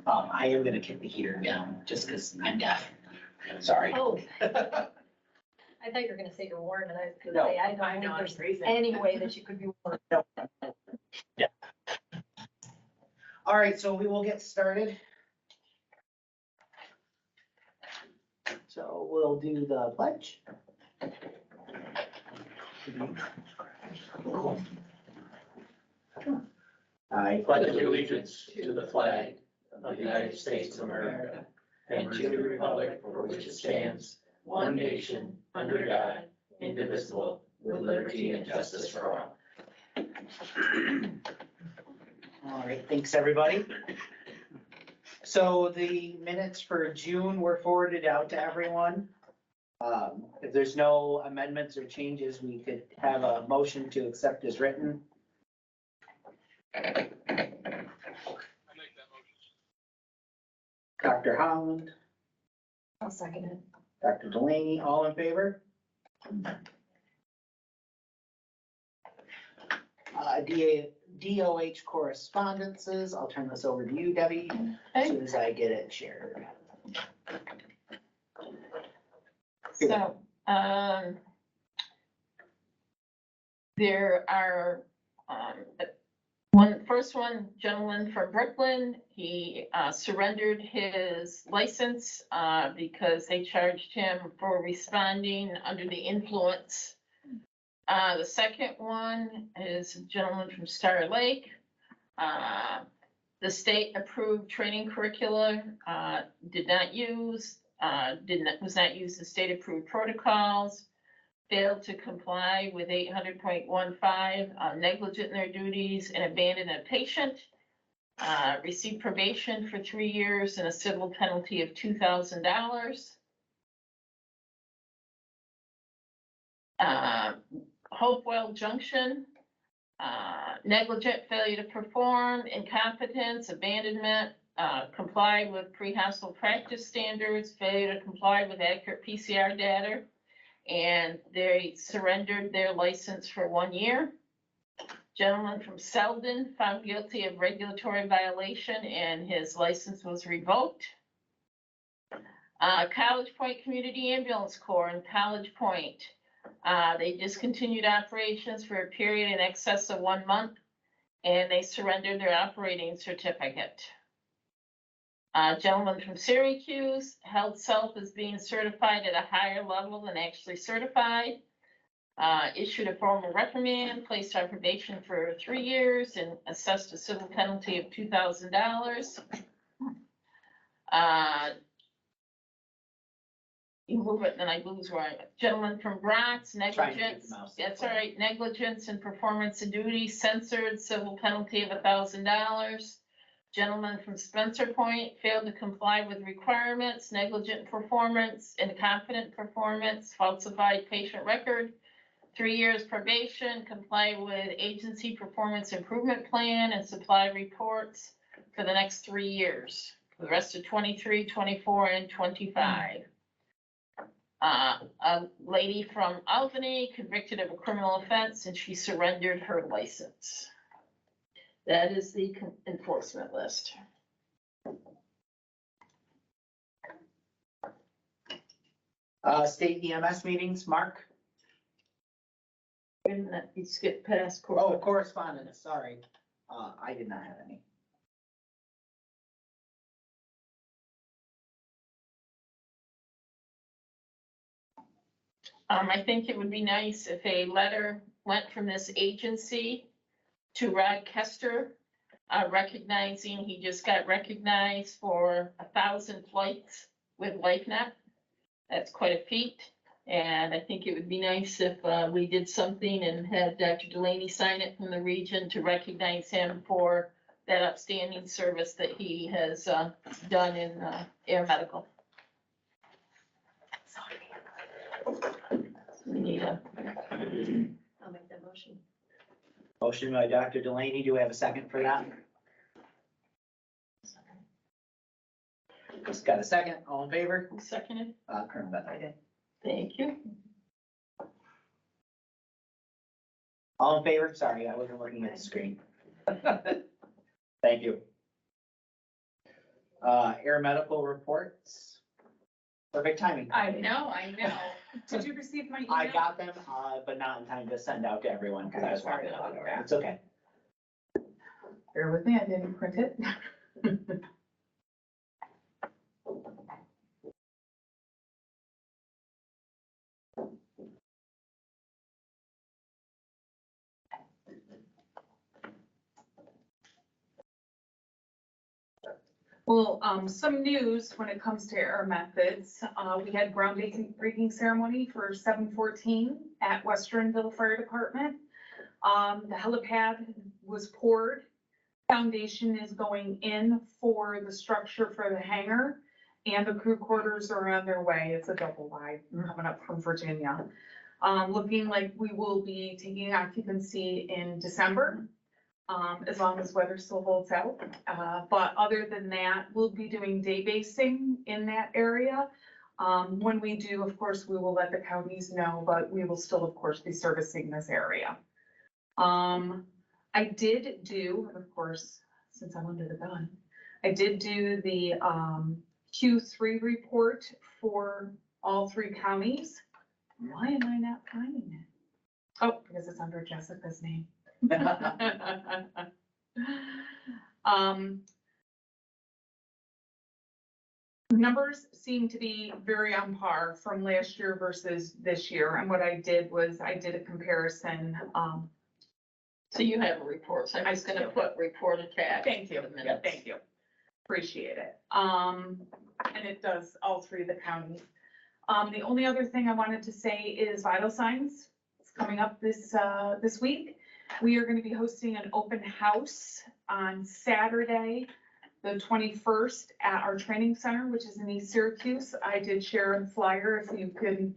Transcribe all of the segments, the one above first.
I am gonna kick the heater down just because I'm deaf. Sorry. Oh. I thought you were gonna say you're warm, and I was gonna No, say, I don't I know, think I'm there's freezing. any way that you could be warm. All right, so we will get started. So we'll do the pledge. I pledge allegiance to the flag of the United States of America and to the republic for which it stands, one nation, under God, indivisible, with liberty and justice for all. All right, thanks, everybody. So the minutes for June were forwarded out to everyone. If there's no amendments or changes, we could have a motion to accept as written. Dr. Holland, I'll second it. Dr. Delaney, all in favor? DOH correspondences, I'll turn this over to you, Debbie, as soon as I get it shared. So, there are, first one, gentleman from Brooklyn, he surrendered his license because they charged him for responding under the influence. The second one is a gentleman from Star Lake. The state approved training curricula, was not used in state approved protocols, failed to comply with 800.15, negligent in their duties and abandoned a patient, received probation for 3 years and a civil penalty of $2,000. Hopewell Junction, negligent failure to perform, incompetence, abandonment, comply with pre-hospital practice standards, failure to comply with accurate PCR data, and they surrendered their license for 1 year. Gentleman from Selden found guilty of regulatory violation and his license was revoked. College Point Community Ambulance Corps in College Point, they discontinued operations for a period in excess of 1 month, and they surrendered their operating certificate. Gentleman from Syracuse held self as being certified at a higher level than actually certified. Issued a formal reprimand, placed on probation for 3 years, and assessed a civil penalty of $2,000. You move it, then I lose where I'm at. Gentleman from Bronx, Trying to keep negligence, the mouse that's up. all right, negligence and performance of duty, censored, civil penalty of $1,000. Gentleman from Spencer Point failed to comply with requirements, negligent performance, incompetent performance, falsified patient record, 3 years probation, comply with agency performance improvement plan and supply reports for the next 3 years, for the rest of 23, 24, and 25. A lady from Albany convicted of a criminal offense and she surrendered her license. That is the enforcement list. State EMS meetings, Mark? And that you skip past. Oh, correspondence, sorry. I did not have any. I think it would be nice if a letter went from this agency to Rod Kester, recognizing he just got recognized for 1,000 flights with LifeNet. That's quite a feat. And I think it would be nice if we did something and had Dr. Delaney sign it from the region to recognize him for that upstanding service that he has done in air medical. We need a, I'll make that motion. Motion by Dr. Delaney, do we have a second for that? Just got a second, all in favor? who seconded? Colonel Beth, I did. Thank you. All in favor? Sorry, I wasn't looking at the screen. Thank you. Air medical reports. Perfect timing. I know. Did you receive my email? I got them, but not in time to send out to everyone because I was working on it. It's okay. Bear with me, I didn't print it. Well, some news when it comes to air methods. We had groundbreaking ceremony for 714 at Westernville Fire Department. The helipad was poured. Foundation is going in for the structure for the hangar, and the crew quarters are on their way. It's a double wide coming up from Virginia. Looking like we will be taking occupancy in December, as long as weather still holds out. But other than that, we'll be doing day basing in that area. When we do, of course, we will let the counties know, but we will still, of course, be servicing this area. I did do, of course, since I'm under the gun, I did do the Q3 report for all 3 counties. Why am I not finding it? Oh, because it's under Jessica's name. Numbers seem to be very on par from last year versus this year. And what I did was I did a comparison. So you have a report, so I'm just gonna put report attached. Thank you, to the minutes. thank you. Appreciate it. And it does all 3 of the counties. The only other thing I wanted to say is vital signs. It's coming up this week. We are gonna be hosting an open house on Saturday, the 21st at our training center, which is in East Syracuse. I did share a flyer if you can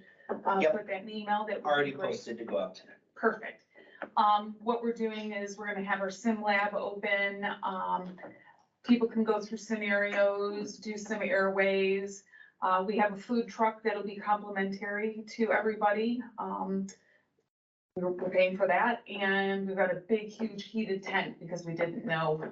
Yep. put that in the email. That would be Already great. posted to go out today. Perfect. What we're doing is we're gonna have our sim lab open. People can go through scenarios, do some airways. We have a food truck that'll be complimentary to everybody. We're paying for that, and we've got a big, huge heated tent because we didn't know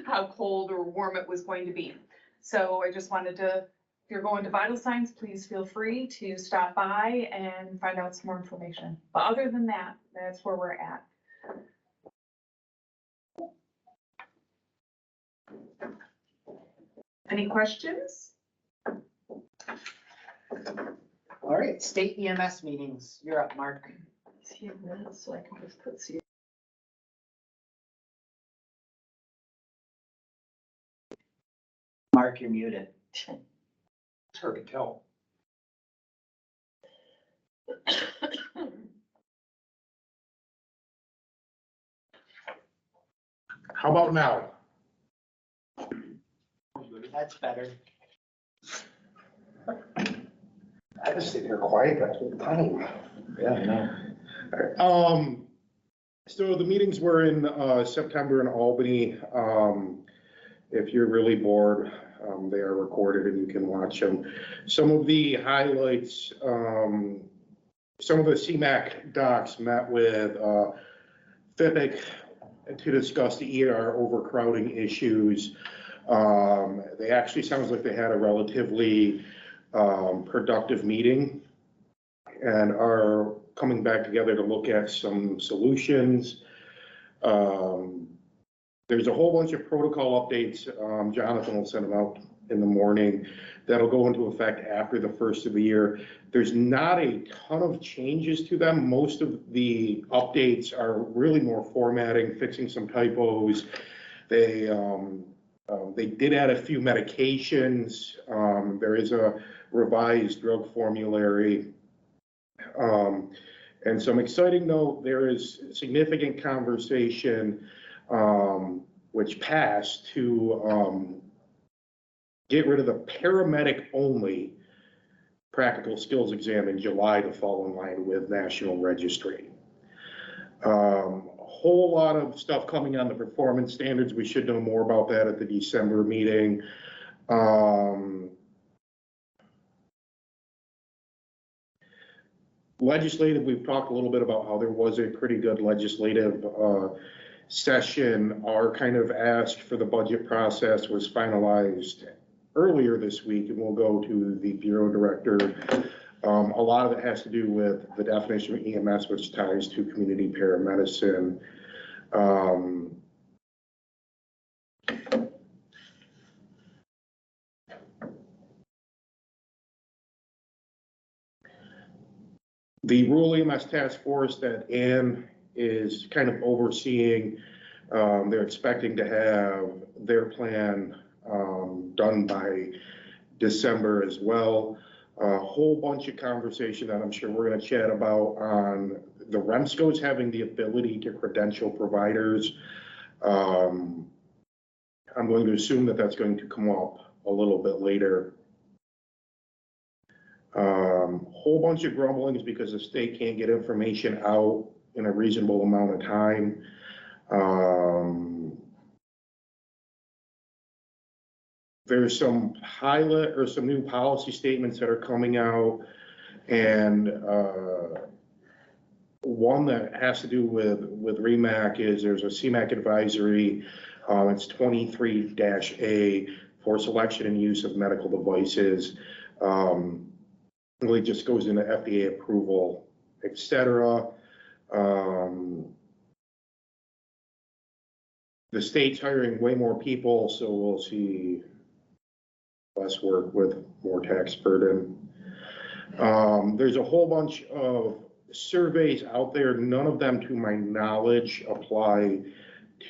how cold or warm it was going to be. So I just wanted to, if you're going to Vital Signs, please feel free to stop by and find out some more information. But other than that, that's where we're at. Any questions? All right, state EMS meetings. You're up, Mark. See minutes, so I can just put see. Mark, you're muted. It's hard to tell. How about now? That's better. I just sit here quiet that whole time. Yeah, I know. So the meetings were in September in Albany. If you're really bored, they are recorded and you can watch them. Some of the highlights, some of the CMAC docs met with FIPIC to discuss the ER overcrowding issues. They actually sounds like they had a relatively productive meeting and are coming back together to look at some solutions. There's a whole bunch of protocol updates. Jonathan will send them out in the morning. That'll go into effect after the first of the year. There's not a ton of changes to them. Most of the updates are really more formatting, fixing some typos. They did add a few medications. There is a revised drug formulary. And some exciting note, there is significant conversation which passed to get rid of the paramedic only practical skills exam in July to fall in line with national registry. A whole lot of stuff coming on the performance standards. We should know more about that at the December meeting. Legislative, we've talked a little bit about how there was a pretty good legislative session, our kind of ask for the budget process was finalized earlier this week, and we'll go to the Bureau Director. A lot of it has to do with the definition of EMS, which ties to community paramedicine. The rural EMS task force that Ann is kind of overseeing, they're expecting to have their plan done by December as well. A whole bunch of conversation that I'm sure we're going to chat about on the REMSCOs having the ability to credential providers. I'm going to assume that that's going to come up a little bit later. Whole bunch of grumblings because the state can't get information out in a reasonable amount of time. There's some pilot or some new policy statements that are coming out, and one that has to do with REMAC is there's a CMAC advisory. It's 23-A for selection and use of medical devices. Really just goes into FDA approval, etc. The state's hiring way more people, so we'll see less work with more tax burden. There's a whole bunch of surveys out there. None of them, to my knowledge, apply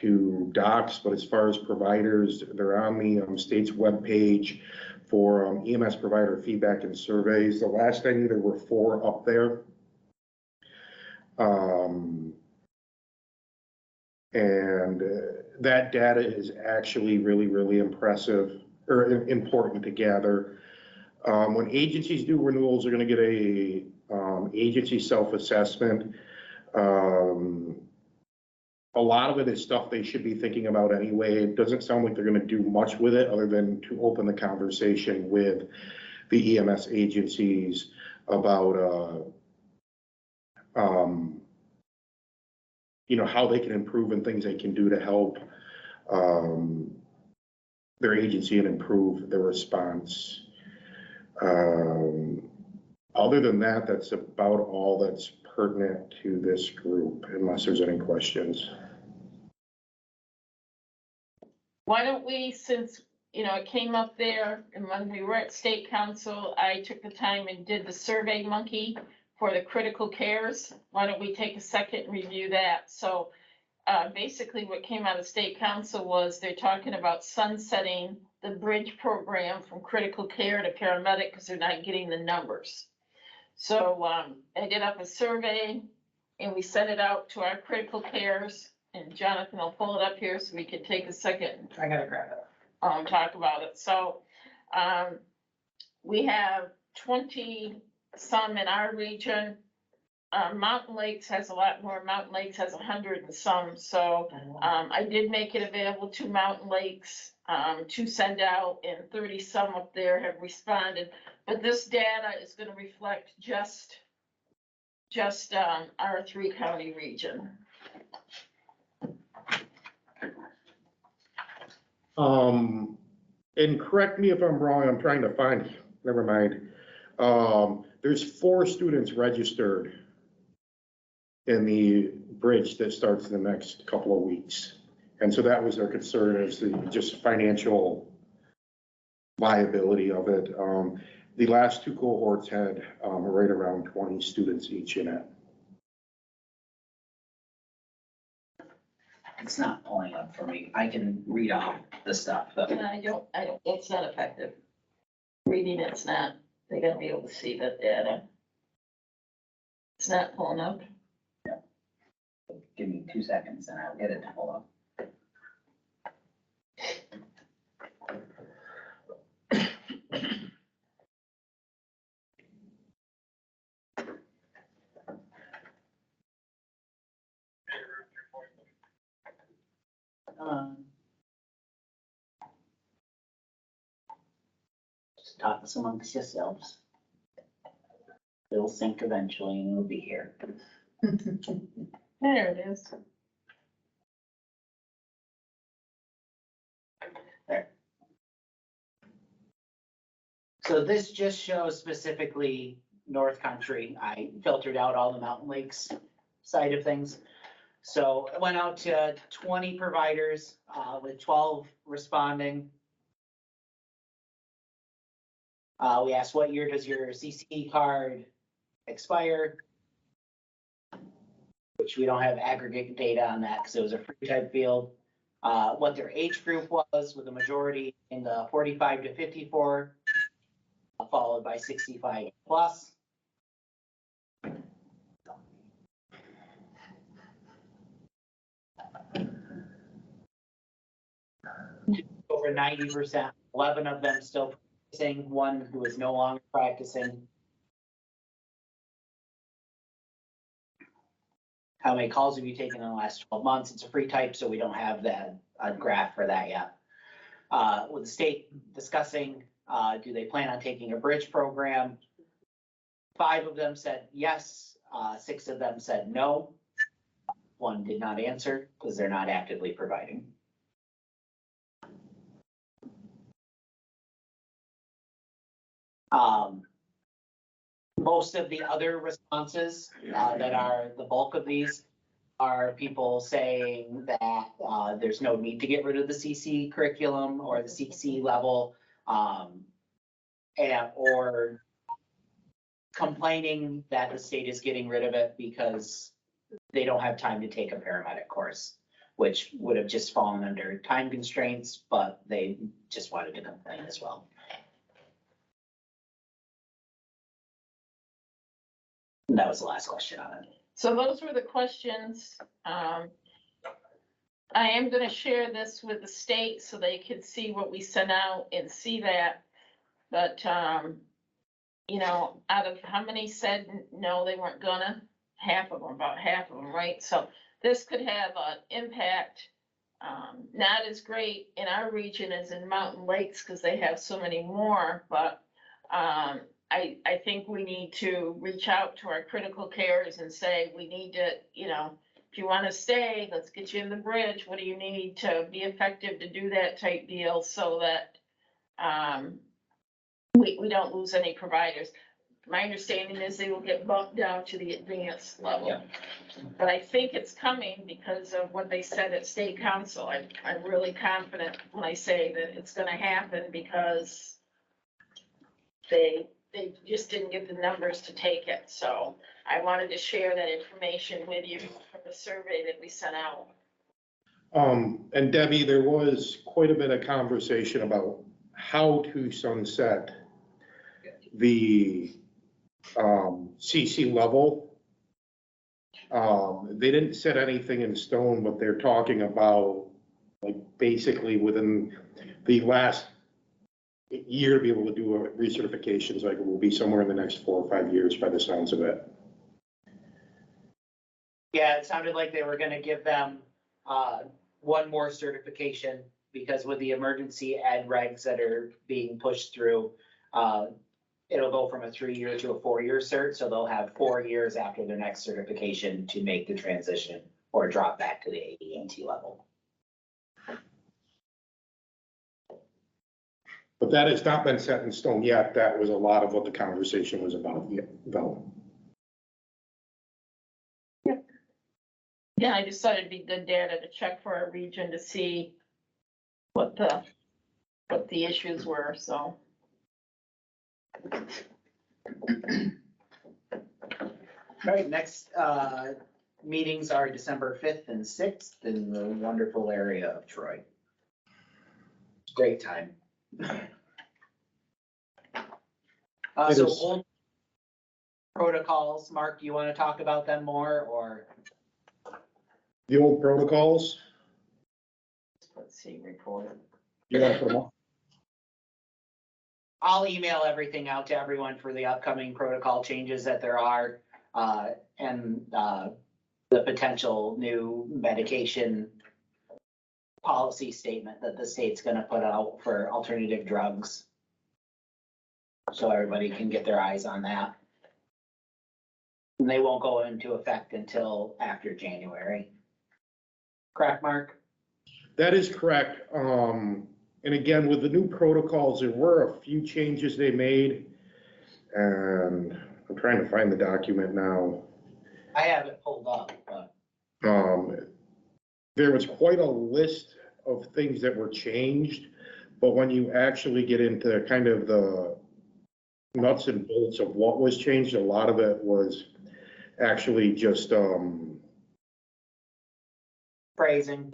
to docs, but as far as providers, they're on the state's webpage for EMS provider feedback and surveys. The last I knew, there were 4 up there. And that data is actually really, really impressive or important to gather. When agencies do renewals, they're going to get a agency self-assessment. A lot of it is stuff they should be thinking about anyway. It doesn't sound like they're going to do much with it other than to open the conversation with the EMS agencies about, how they can improve and things they can do to help their agency and improve their response. Other than that, that's about all that's pertinent to this group, unless there's any questions. Why don't we, since, it came up there, and when we were at state council, I took the time and did the Survey Monkey for the critical cares. Why don't we take a second and review that? So basically what came out of state council was they're talking about sunsetting the bridge program from critical care to paramedic because they're not getting the numbers. So I did up a survey and we sent it out to our critical cares, and Jonathan will pull it up here so we can take a second. I gotta grab it. Talk about it. So we have 20 some in our region. Mountain Lakes has a lot more. Mountain Lakes has 100 and some. So I did make it available to Mountain Lakes to send out, and 30 some up there have responded. But this data is going to reflect just our 3-county region. And correct me if I'm wrong, I'm trying to find, never mind. There's 4 students registered in the bridge that starts in the next couple of weeks. And so that was their concern, is the just financial viability of it. The last 2 cohorts had right around 20 students each in it. It's not pulling up for me. I can read off the stuff, but I don't, it's not effective. Reading it's not, they're gonna be able to see that data. It's not pulling up. give me 2 seconds and I'll get it to pull up. Just talk this amongst yourselves. It'll sync eventually and it'll be here. There it is. There. So this just shows specifically North Country. I filtered out all the Mountain Lakes side of things. So I went out to 20 providers, with 12 responding. We asked, what year does your CCE card expire? Which we don't have aggregate data on that because it was a free type field. What their age group was, with the majority in the 45 to 54, followed by 65 plus. Over 90%, 11 of them still practicing, one who is no longer practicing. How many calls have you taken in the last 12 months? It's a free type, so we don't have that graph for that yet. With the state discussing, do they plan on taking a bridge program? 5 of them said yes, 6 of them said no. 1 did not answer because they're not actively providing. Most of the other responses that are the bulk of these are people saying that there's no need to get rid of the CC curriculum or the CC level, or complaining that the state is getting rid of it because they don't have time to take a paramedic course, which would have just fallen under time constraints, but they just wanted to complain as well. And that was the last question on it. So those were the questions. I am gonna share this with the state so they can see what we sent out and see that. But, you know, out of how many said no, they weren't gonna? Half of them, about half of them, right? So this could have an impact, not as great in our region as in Mountain Lakes, because they have so many more, but, I think we need to reach out to our critical cares and say, we need to, you know, if you want to stay, let's get you in the bridge. What do you need to be effective to do that type deal so that we don't lose any providers. My understanding is they will get bumped down to the advanced level. Yeah. But I think it's coming because of what they said at state council. I'm really confident when I say that it's gonna happen because they just didn't get the numbers to take it. So I wanted to share that information with you from the survey that we sent out. And Debbie, there was quite a bit of conversation about how to sunset the CC level. They didn't set anything in stone, but they're talking about, like, basically within the last year to be able to do a recertifications, like it will be somewhere in the next 4 or 5 years by the sounds of it. Yeah, it sounded like they were gonna give them one more certification, because with the emergency ed regs that are being pushed through, it'll go from a 3-year to a 4-year cert, so they'll have 4 years after their next certification to make the transition or drop back to the AEMT level. But that has not been set in stone yet. That was a lot of what the conversation was about, though. Yeah, I just thought it'd be good data to check for our region to see what the issues were, so. All right, next meetings are December 5th and 6th in the wonderful area of Troy. Great time. So old protocols, Mark, do you want to talk about them more, or? The old protocols, Let's see, report. you want to put them up? I'll email everything out to everyone for the upcoming protocol changes that there are, and the potential new medication policy statement that the state's gonna put out for alternative drugs. So everybody can get their eyes on that. And they won't go into effect until after January. Correct, Mark? That is correct. And And again, with the new protocols, there were a few changes they made. And I'm trying to find the document now. I have it pulled up, but There was quite a list of things that were changed, but when you actually get into kind of the nuts and bolts of what was changed, a lot of it was actually just phrasing.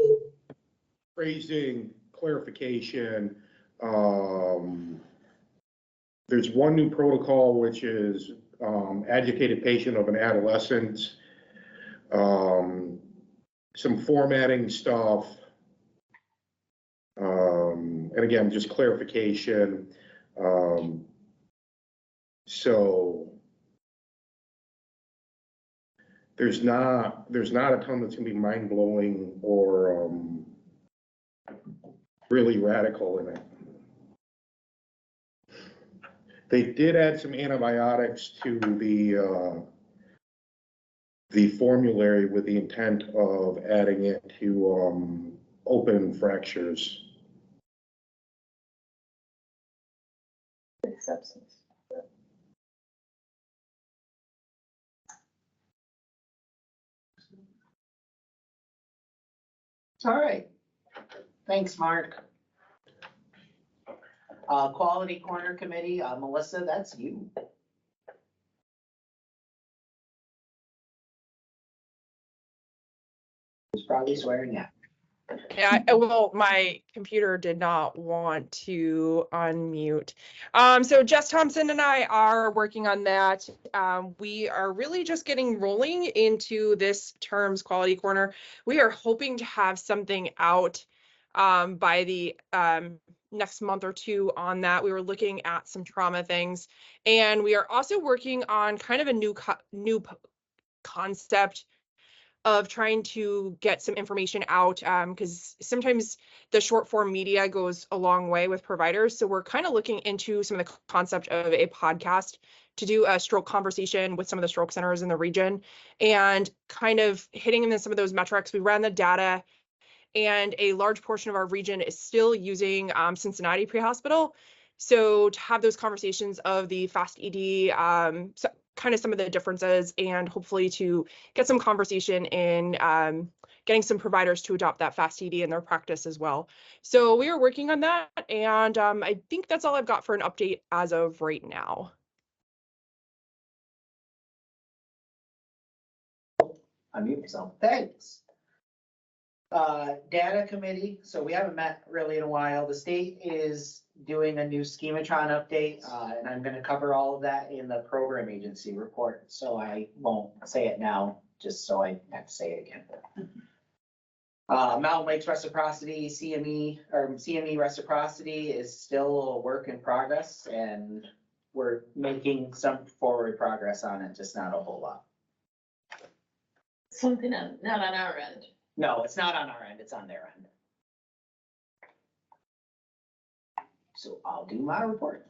phrasing, clarification. There's one new protocol, which is agitated patient of an adolescent, some formatting stuff, and again, just clarification. So there's not a ton that's gonna be mind blowing or really radical in it. They did add some antibiotics to the formulary with the intent of adding it to open fractures. Substance. All right. Thanks, Mark. Quality Corner Committee, Melissa, that's you. Who's probably swearing at. Yeah, well, my computer did not want to unmute. So Jess Thompson and I are working on that. We are really just getting rolling into this term's Quality Corner. We are hoping to have something out by the next month or two on that. We were looking at some trauma things, and we are also working on kind of a new concept of trying to get some information out, because sometimes the short form media goes a long way with providers. So we're kind of looking into some of the concept of a podcast to do a stroke conversation with some of the stroke centers in the region and kind of hitting into some of those metrics. We ran the data, and a large portion of our region is still using Cincinnati Pre-Hospital. So to have those conversations of the fast ED, so kind of some of the differences, and hopefully to get some conversation in getting some providers to adopt that fast ED in their practice as well. So we are working on that, and I think that's all I've got for an update as of right now. Unmute yourself. Thanks. Data committee, so we haven't met really in a while. The state is doing a new schematron update, and I'm gonna cover all of that in the program agency report, so I won't say it now, just so I have to say it again. Mountain Lakes reciprocity, CME reciprocity is still a work in progress, and we're making some forward progress on it, just not a whole lot. Something not on our end. No, it's not on our end, it's on their end. So I'll do my report.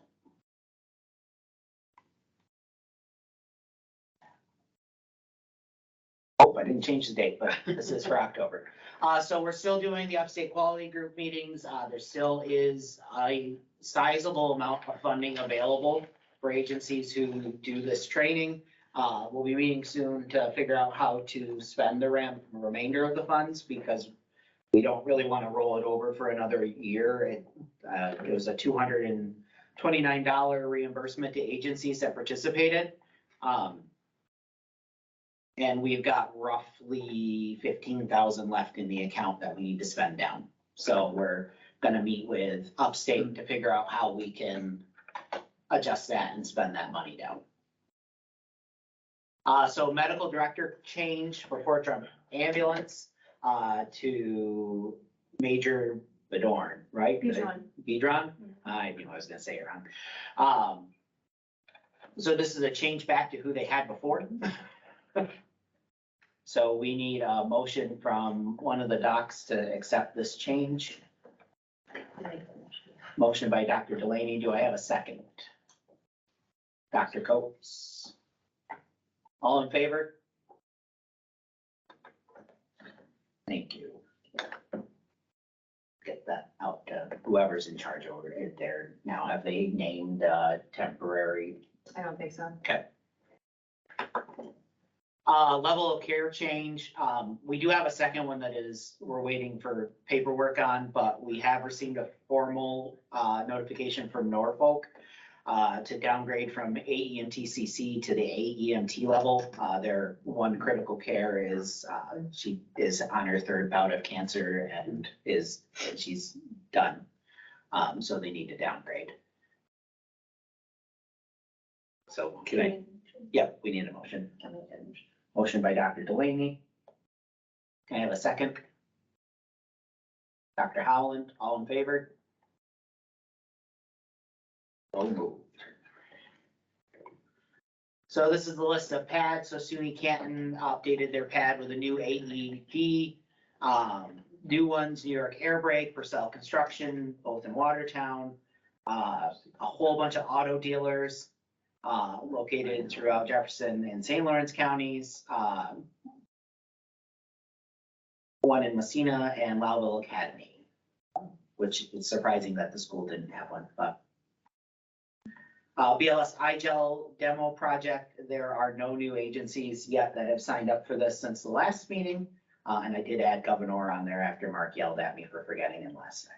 Oh, I didn't change the date, but this is for October. So we're still doing the upstate quality group meetings. There still is a sizable amount of funding available for agencies who do this training. We'll be meeting soon to figure out how to spend the remainder of the funds, because we don't really want to roll it over for another year. It was a $229 reimbursement to agencies that participated. And we've got roughly 15,000 left in the account that we need to spend down. So we're gonna meet with upstate to figure out how we can adjust that and spend that money down. So medical director change for Fort Drum Ambulance to Major Bedorn, right? Bedron. I knew I was gonna say it wrong. So this is a change back to who they had before. So we need a motion from one of the docs to accept this change. Motion by Dr. Delaney. Do I have a second? Dr. Coates. All in favor? Thank you. Get get that out to whoever's in charge over it there now. Have they named temporary? I don't think so. Level of care change, we do have a second one that we're waiting for paperwork on, but we have received a formal notification from Norfolk to downgrade from AEMTCC to the AEMT level. Their one critical care is, she is on her third bout of cancer and she's done. So they need to downgrade. So can I, yep, we need a motion. Motion by Dr. Delaney. Can I have a second? Dr. Howland, all in favor? So moved. So this is the list of pads. So SUNY Canton updated their pad with a new AED. New ones, New York Air Brake, Purcell Construction, both in Watertown. A whole bunch of auto dealers located throughout Jefferson and St. Lawrence counties. One in Messina and Lowville Academy, which is surprising that the school didn't have one, but. BLS iGel demo project, there are no new agencies yet that have signed up for this since the last meeting. And I did add Governor on there after Mark yelled at me for forgetting him last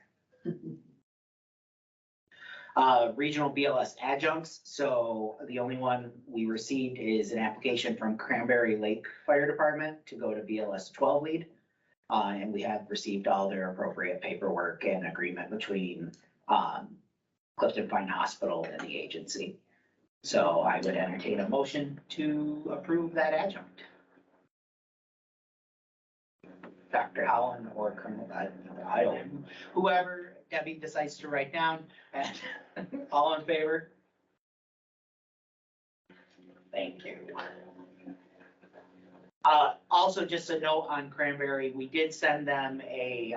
night. Regional BLS adjuncts. So the only one we received is an application from Cranberry Lake Fire Department to go to BLS 12 lead. And we have received all their appropriate paperwork and agreement between Clifton Pine Hospital and the agency. So I would entertain a motion to approve that adjunct. Dr. Howland or Colonel, I don't, whoever Debbie decides to write down, and all in favor? Thank you. Also, just a note on Cranberry, we did send them a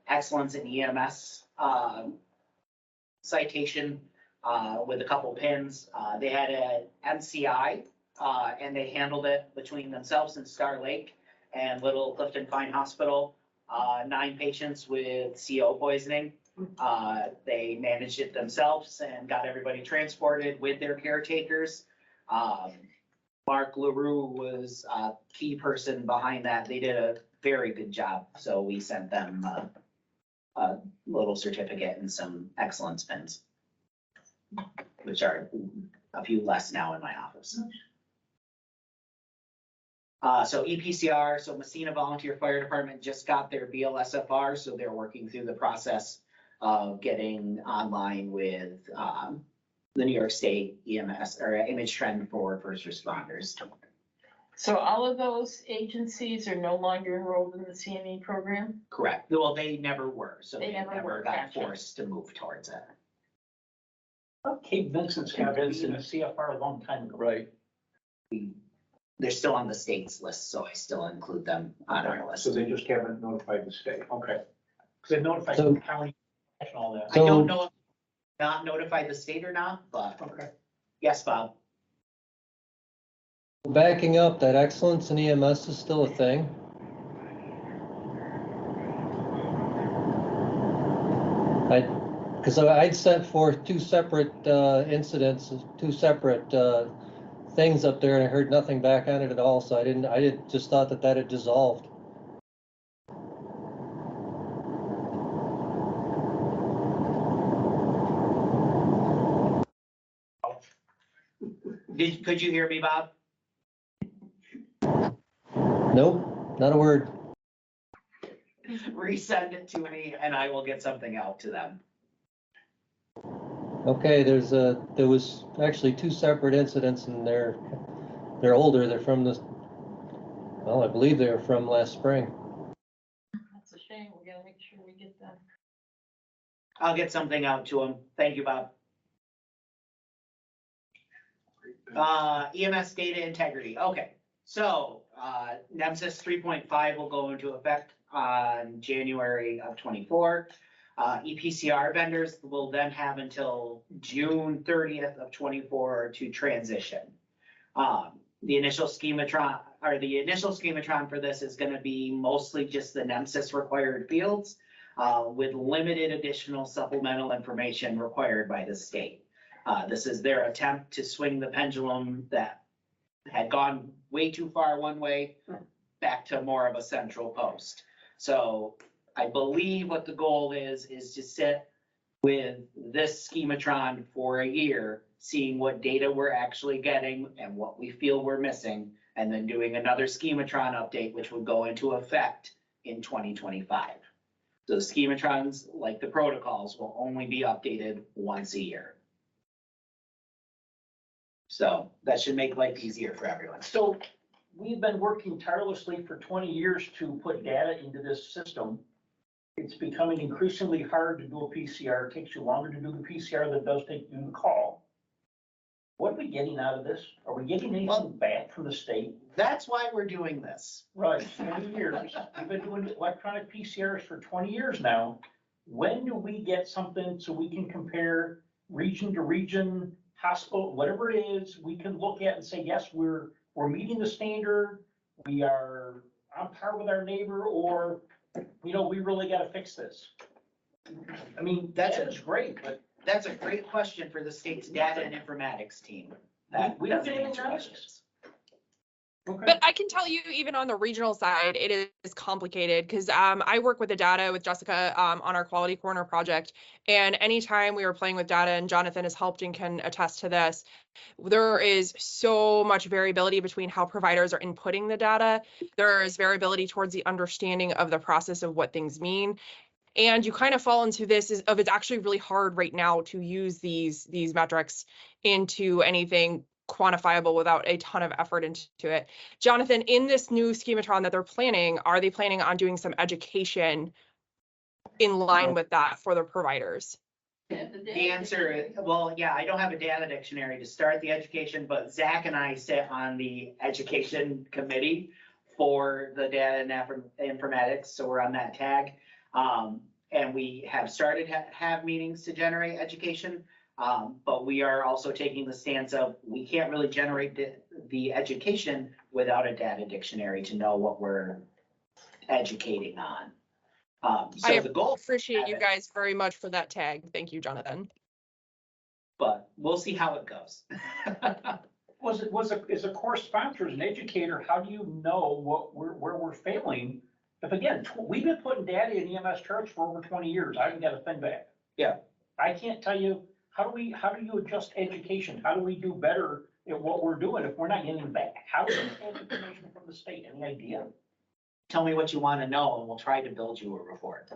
excellence in EMS citation with a couple pins. They had an MCI and they handled it between themselves and Star Lake and Little Clifton Pine Hospital. 9 patients with CO poisoning. They managed it themselves and got everybody transported with their caretakers. Mark LaRue was a key person behind that. They did a very good job. So we sent them a little certificate and some excellence pins, which are a few less now in my office. So EPCR, so Messina Volunteer Fire Department just got their BLSFR, so they're working through the process of getting online with the New York State EMS or image trend for first responders. So all of those agencies are no longer enrolled in the CME program? Correct. Well, they never were, so They they never never were, got gotcha. forced to move towards it. Cape Vincent's got been in the CFR a long time ago. Right. They're still on the state's list, so I still include them on our list. So they just haven't notified the state, okay. Because they notified So- the county and all that. I don't know if not notified the state or not, but Okay. yes, Bob. Backing up, that excellence in EMS is still a thing. Because I'd sent forth 2 separate incidents, 2 separate things up there, and I heard nothing back on it at all. So I just thought that had dissolved. Could you hear me, Bob? Nope, not a word. Resend it to me and I will get something out to them. Okay, there was actually 2 separate incidents, and they're older. They're from I believe they were from last spring. That's a shame. We gotta make sure we get them. I'll get something out to them. Thank you, Bob. EMS data integrity. Okay, so NEMSIS 3.5 will go into effect on January of 24. EPCR vendors will then have until June 30th of 24 to transition. The initial schematron for this is going to be mostly just the NEMSIS required fields. with limited additional supplemental information required by the state. This is their attempt to swing the pendulum that had gone way too far one way back to more of a central post. So I believe what the goal is to sit with this schematron for a year, seeing what data we're actually getting and what we feel we're missing, and then doing another schematron update, which would go into effect in 2025. So the schematrons, like the protocols, will only be updated once a year. So that should make life easier for everyone. So we've been working tirelessly for 20 years to put data into this system. It's becoming increasingly hard to do a PCR. It takes you longer to do the PCR than it does take you to call. What are we getting out of this? Are we getting anything back from the state? That's why we're doing this. Right, 20 years. We've been doing electronic PCRs for 20 years now. When do we get something so we can compare region to region, hospital, whatever it is, we can look at and say, yes, we're meeting the standard, we are on par with our neighbor, or, you know, we really gotta fix this? I mean, that is great, but That's a great question for the state's data and informatics team. That We don't doesn't get any answer answers. questions. okay. But I can tell you, even on the regional side, it is complicated because I work with the data with Jessica on our Quality Corner project. And anytime we are playing with data, and Jonathan has helped and can attest to this, there is so much variability between how providers are inputting the data. There is variability towards the understanding of the process of what things mean. And you kind of fall into this of it's actually really hard right now to use these metrics into anything quantifiable without a ton of effort into it. Jonathan, in this new schematron that they're planning, are they planning on doing some education in line with that for the providers? The answer is, well, yeah, I don't have a data dictionary to start the education, but Zach and I sit on the education committee for the data and informatics, so we're on that tag. And we have started have meetings to generate education, but we are also taking the stance of we can't really generate the education without a data dictionary to know what we're educating on. So the goal, Appreciate you guys very much for that tag. Thank you, Jonathan. but we'll see how it goes. As a course sponsor, as an educator, how do you know where we're failing? If again, we've been putting data in EMS charts for over 20 years. I haven't got a thing back. Yeah. I can't tell you, how do you adjust education? How do we do better at what we're doing if we're not getting back? How do we get information from the state? Any idea? Tell me what you want to know and we'll try to build you a report.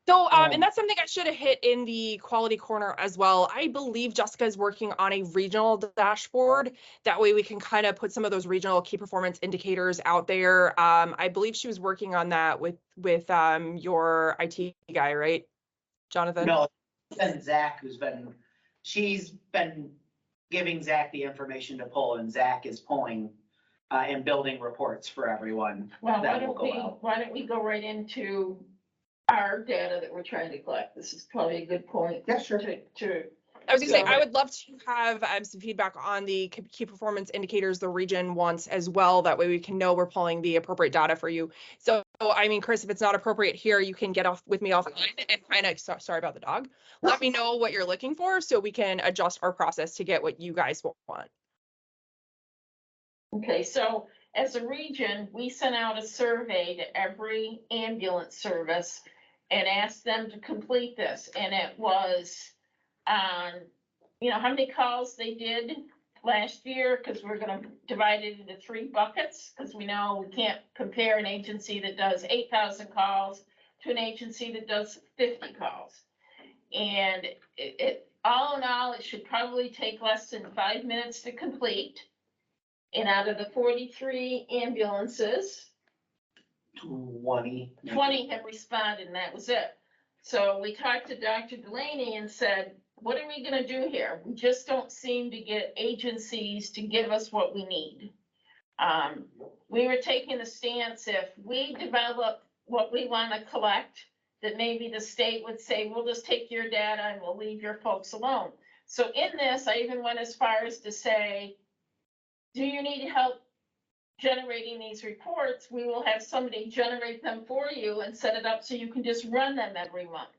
So, and that's something I should have hit in the Quality Corner as well. I believe Jessica is working on a regional dashboard. That way we can kind of put some of those regional key performance indicators out there. I believe she was working on that with your IT guy, right, Jonathan? No, it's been Zach she's been giving Zach the information to pull, and Zach is pulling and building reports for everyone. Well, that will go out. why don't we go right into our data that we're trying to collect? This is probably a good point. Yeah, sure. I was gonna say, So- I would love to have some feedback on the key performance indicators the region wants as well. That way we can know we're pulling the appropriate data for you. So, I mean, Chris, if it's not appropriate here, you can get off with me offline and kind of, sorry about the dog. Let me know what you're looking for so we can adjust our process to get what you guys want. Okay, so as a region, we sent out a survey to every ambulance service and asked them to complete this. And it was, you know, how many calls they did last year, because we're gonna divide it into 3 buckets, because we know we can't compare an agency that does 8,000 calls to an agency that does 50 calls. And it all in all, it should probably take less than 5 minutes to complete. And out of the 43 ambulances, 20. 20 have responded, and that was it. So we talked to Dr. Delaney and said, what are we gonna do here? We just don't seem to get agencies to give us what we need. We were taking the stance, if we develop what we wanna collect, that maybe the state would say, we'll just take your data and we'll leave your folks alone. So in this, I even went as far as to say, do you need help generating these reports, we will have somebody generate them for you and set it up so you can just run them every month.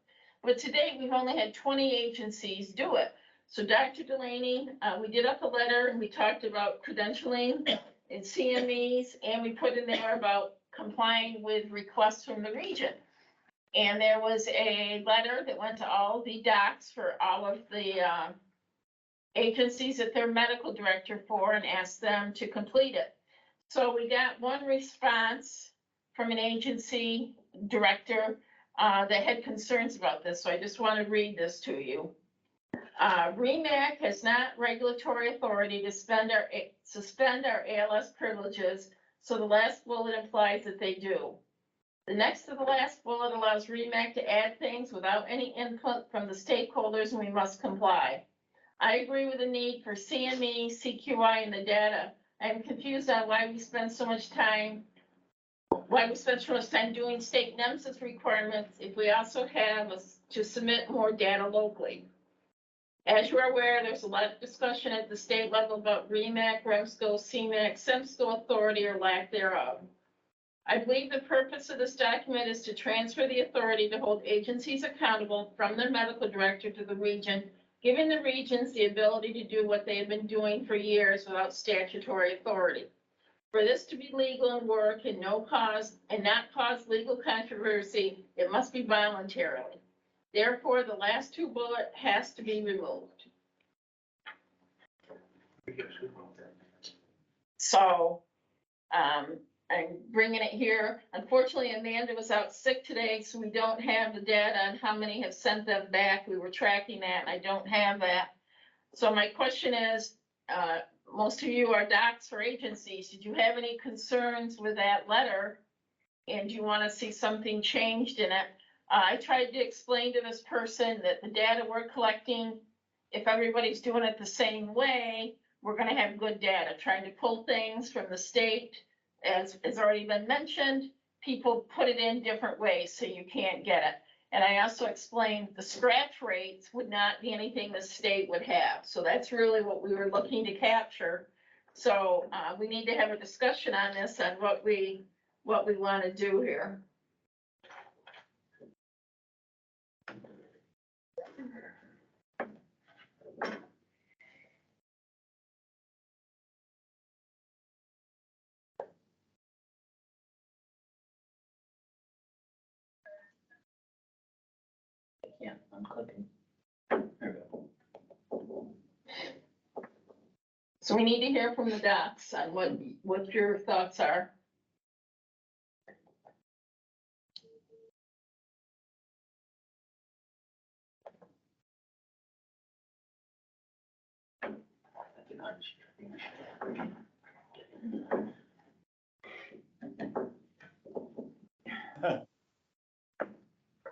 But today, we've only had 20 agencies do it. So Dr. Delaney, we did up a letter and we talked about credentialing and CMEs, and we put in there about complying with requests from the region. And there was a letter that went to all the docs for all of the agencies that their medical director for and asked them to complete it. So we got one response from an agency director that had concerns about this. So I just want to read this to you. REMAC has not regulatory authority to suspend our ALS privileges, so the last bullet implies that they do. The next to the last bullet allows REMAC to add things without any input from the stakeholders, and we must comply. I agree with the need for CME, CQI, and the data. I'm confused on why we spend so much time doing state NEMSIS requirements if we also have to submit more data locally. As you're aware, there's a lot of discussion at the state level about REMAC, REMSCO, CMAC, SEMSCO authority or lack thereof. I believe the purpose of this document is to transfer the authority to hold agencies accountable from their medical director to the region, giving the regions the ability to do what they have been doing for years without statutory authority. For this to be legal and work and not cause legal controversy, it must be voluntarily. Therefore, the last two bullet has to be removed. So, I'm bringing it here. Unfortunately, Amanda was out sick today, so we don't have the data on how many have sent them back. We were tracking that, and I don't have that. So my question is, most of you are docs for agencies. Did you have any concerns with that letter? And do you want to see something changed in it? I tried to explain to this person that the data we're collecting, if everybody's doing it the same way, we're going to have good data. Trying to pull things from the state, as has already been mentioned, people put it in different ways, so you can't get it. And I also explained the scratch rates would not be anything the state would have. So that's really what we were looking to capture. So we need to have a discussion on this and what we want to do here. Yeah, I'm clicking. So we need to hear from the docs on what your thoughts are.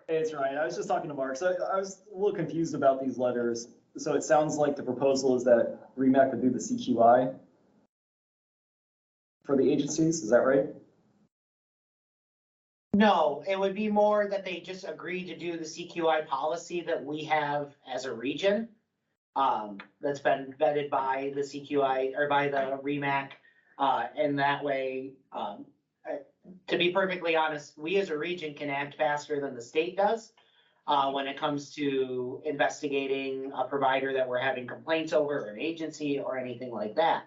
Hey, it's Ryan. I was just talking to Mark. So I was a little confused about these letters. So it sounds like the proposal is that REMAC would do the CQI for the agencies. Is that right? No, it would be more that they just agree to do the CQI policy that we have as a region. That's been vetted by the CQI or by the REMAC. And that way, to be perfectly honest, we as a region can act faster than the state does when it comes to investigating a provider that we're having complaints over, or an agency or anything like that.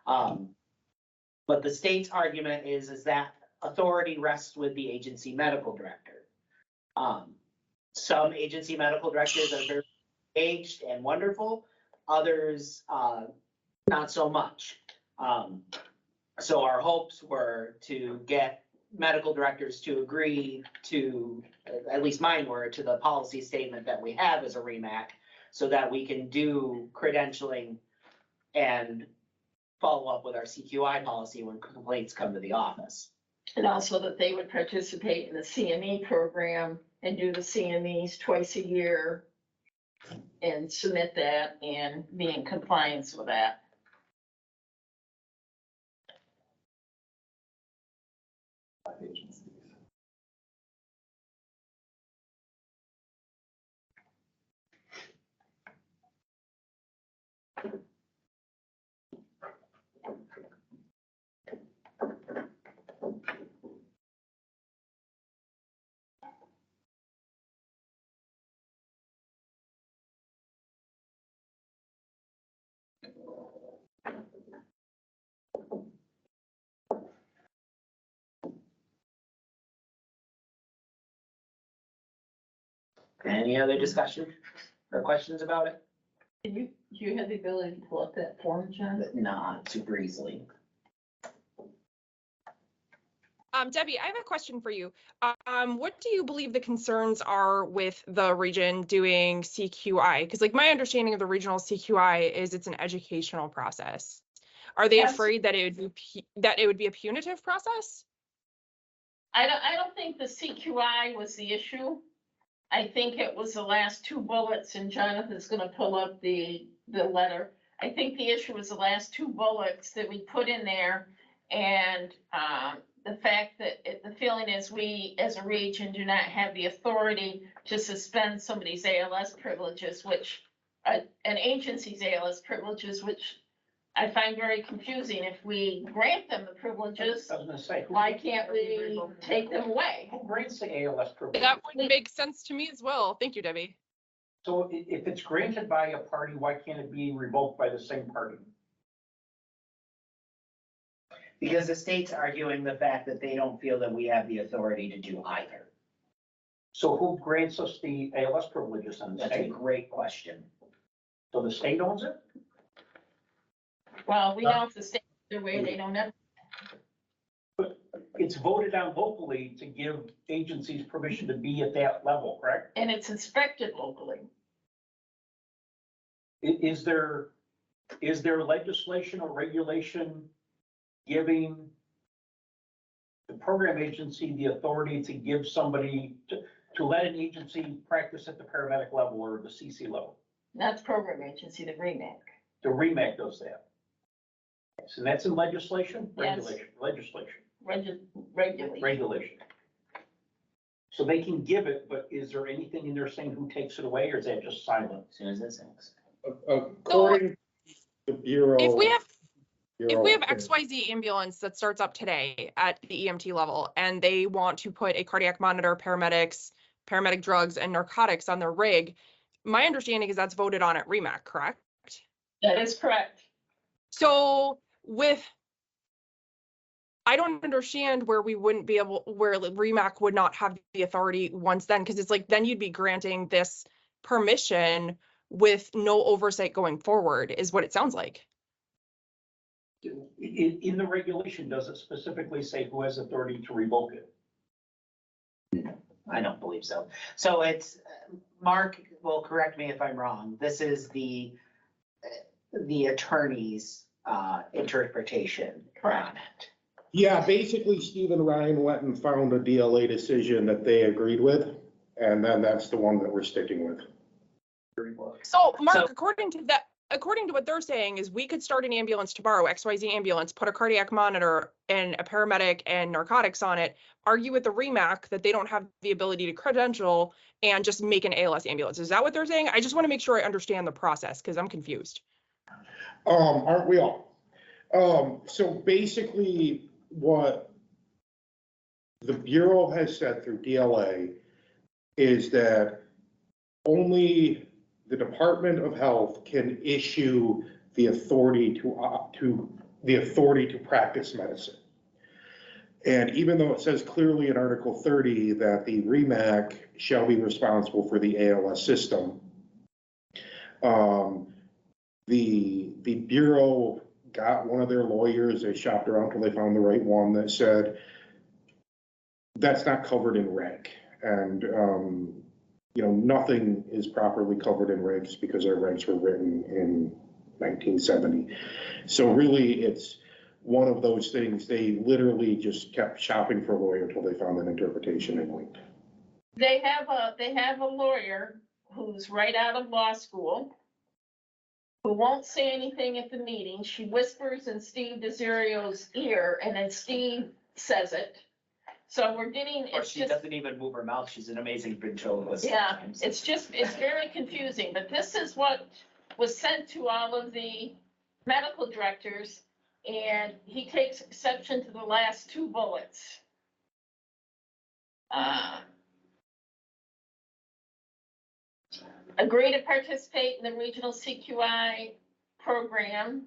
But the state's argument is that authority rests with the agency medical director. Some agency medical directors are very engaged and wonderful, others not so much. So our hopes were to get medical directors to agree to, at least mine were, to the policy statement that we have as a REMAC, so that we can do credentialing and follow up with our CQI policy when complaints come to the office. And also that they would participate in the CME program and do the CMEs twice a year and submit that and be in compliance with that. Agencies. Any other discussion or questions about it? Do you have the ability to pull up that form, John? Not super easily. Debbie, I have a question for you. What do you believe the concerns are with the region doing CQI? Because like my understanding of the regional CQI is it's an educational process. Are they Yes. afraid that it would be a punitive process? I don't think the CQI was the issue. I think it was the last two bullets, and Jonathan's gonna pull up the letter. I think the issue was the last two bullets that we put in there, and the fact that the feeling is we, as a region, do not have the authority to suspend somebody's ALS privileges, which an agency's ALS privileges, which I find very confusing. If we grant them the privileges, I was gonna say, why can't we take them away? who grants the ALS privilege? That would make sense to me as well. Thank you, Debbie. So if it's granted by a party, why can't it be revoked by the same party? Because the state's arguing the fact that they don't feel that we have the authority to do either. So who grants us the ALS privileges then? The That's a state? great question. So the state owns it? Well, we know if the state, the way they don't have, It's voted on locally to give agencies permission to be at that level, correct? and it's inspected locally. Is there legislation or regulation giving the program agency the authority to give somebody, to let an agency practice at the paramedic level or the CC level? That's program agency, the REMAC. The REMAC does that. So that's in legislation, Yes. legislation, Regulate. regulation. So they can give it, but is there anything in there saying who takes it away, or is that just silent? As soon as it sings. According to the Bureau. If we have Bureau- XYZ ambulance that starts up today at the EMT level and they want to put a cardiac monitor, paramedic drugs and narcotics on their rig, my understanding is that's voted on at REMAC, correct? That is correct. So I don't understand where we wouldn't be able, where REMAC would not have the authority once then, because it's like, then you'd be granting this permission with no oversight going forward, is what it sounds like. In the regulation, does it specifically say who has authority to revoke it? I don't believe so. So it's, Mark will correct me if I'm wrong. This is the attorney's interpretation on it. Yeah, basically Steve and Ryan went and found a DLA decision that they agreed with, and then that's the one that we're sticking with. So Mark, So- according to what they're saying is we could start an ambulance tomorrow, XYZ ambulance, put a cardiac monitor and a paramedic and narcotics on it, argue with the REMAC that they don't have the ability to credential and just make an ALS ambulance. Is that what they're saying? I just want to make sure I understand the process because I'm confused. Aren't we all? So basically what the Bureau has said through DLA is that only the Department of Health can issue the authority to practice medicine. And even though it says clearly in Article 30 that the REMAC shall be responsible for the ALS system, the Bureau got one of their lawyers, they shopped around until they found the right one that said that's not covered in reg. And, nothing is properly covered in regs because our regs were written in 1970. So really, it's one of those things, they literally just kept shopping for a lawyer until they found an interpretation and went. They have a lawyer who's right out of law school, who won't say anything at the meeting. She whispers in Steve DeSirio's ear, and then Steve says it. So we're getting, Or it's she just, doesn't even move her mouth. She's an amazing ventriloquist. yeah, sometimes. it's very confusing, but this is what was sent to all of the medical directors, and he takes exception to the last two bullets. Agree to participate in the regional CQI program.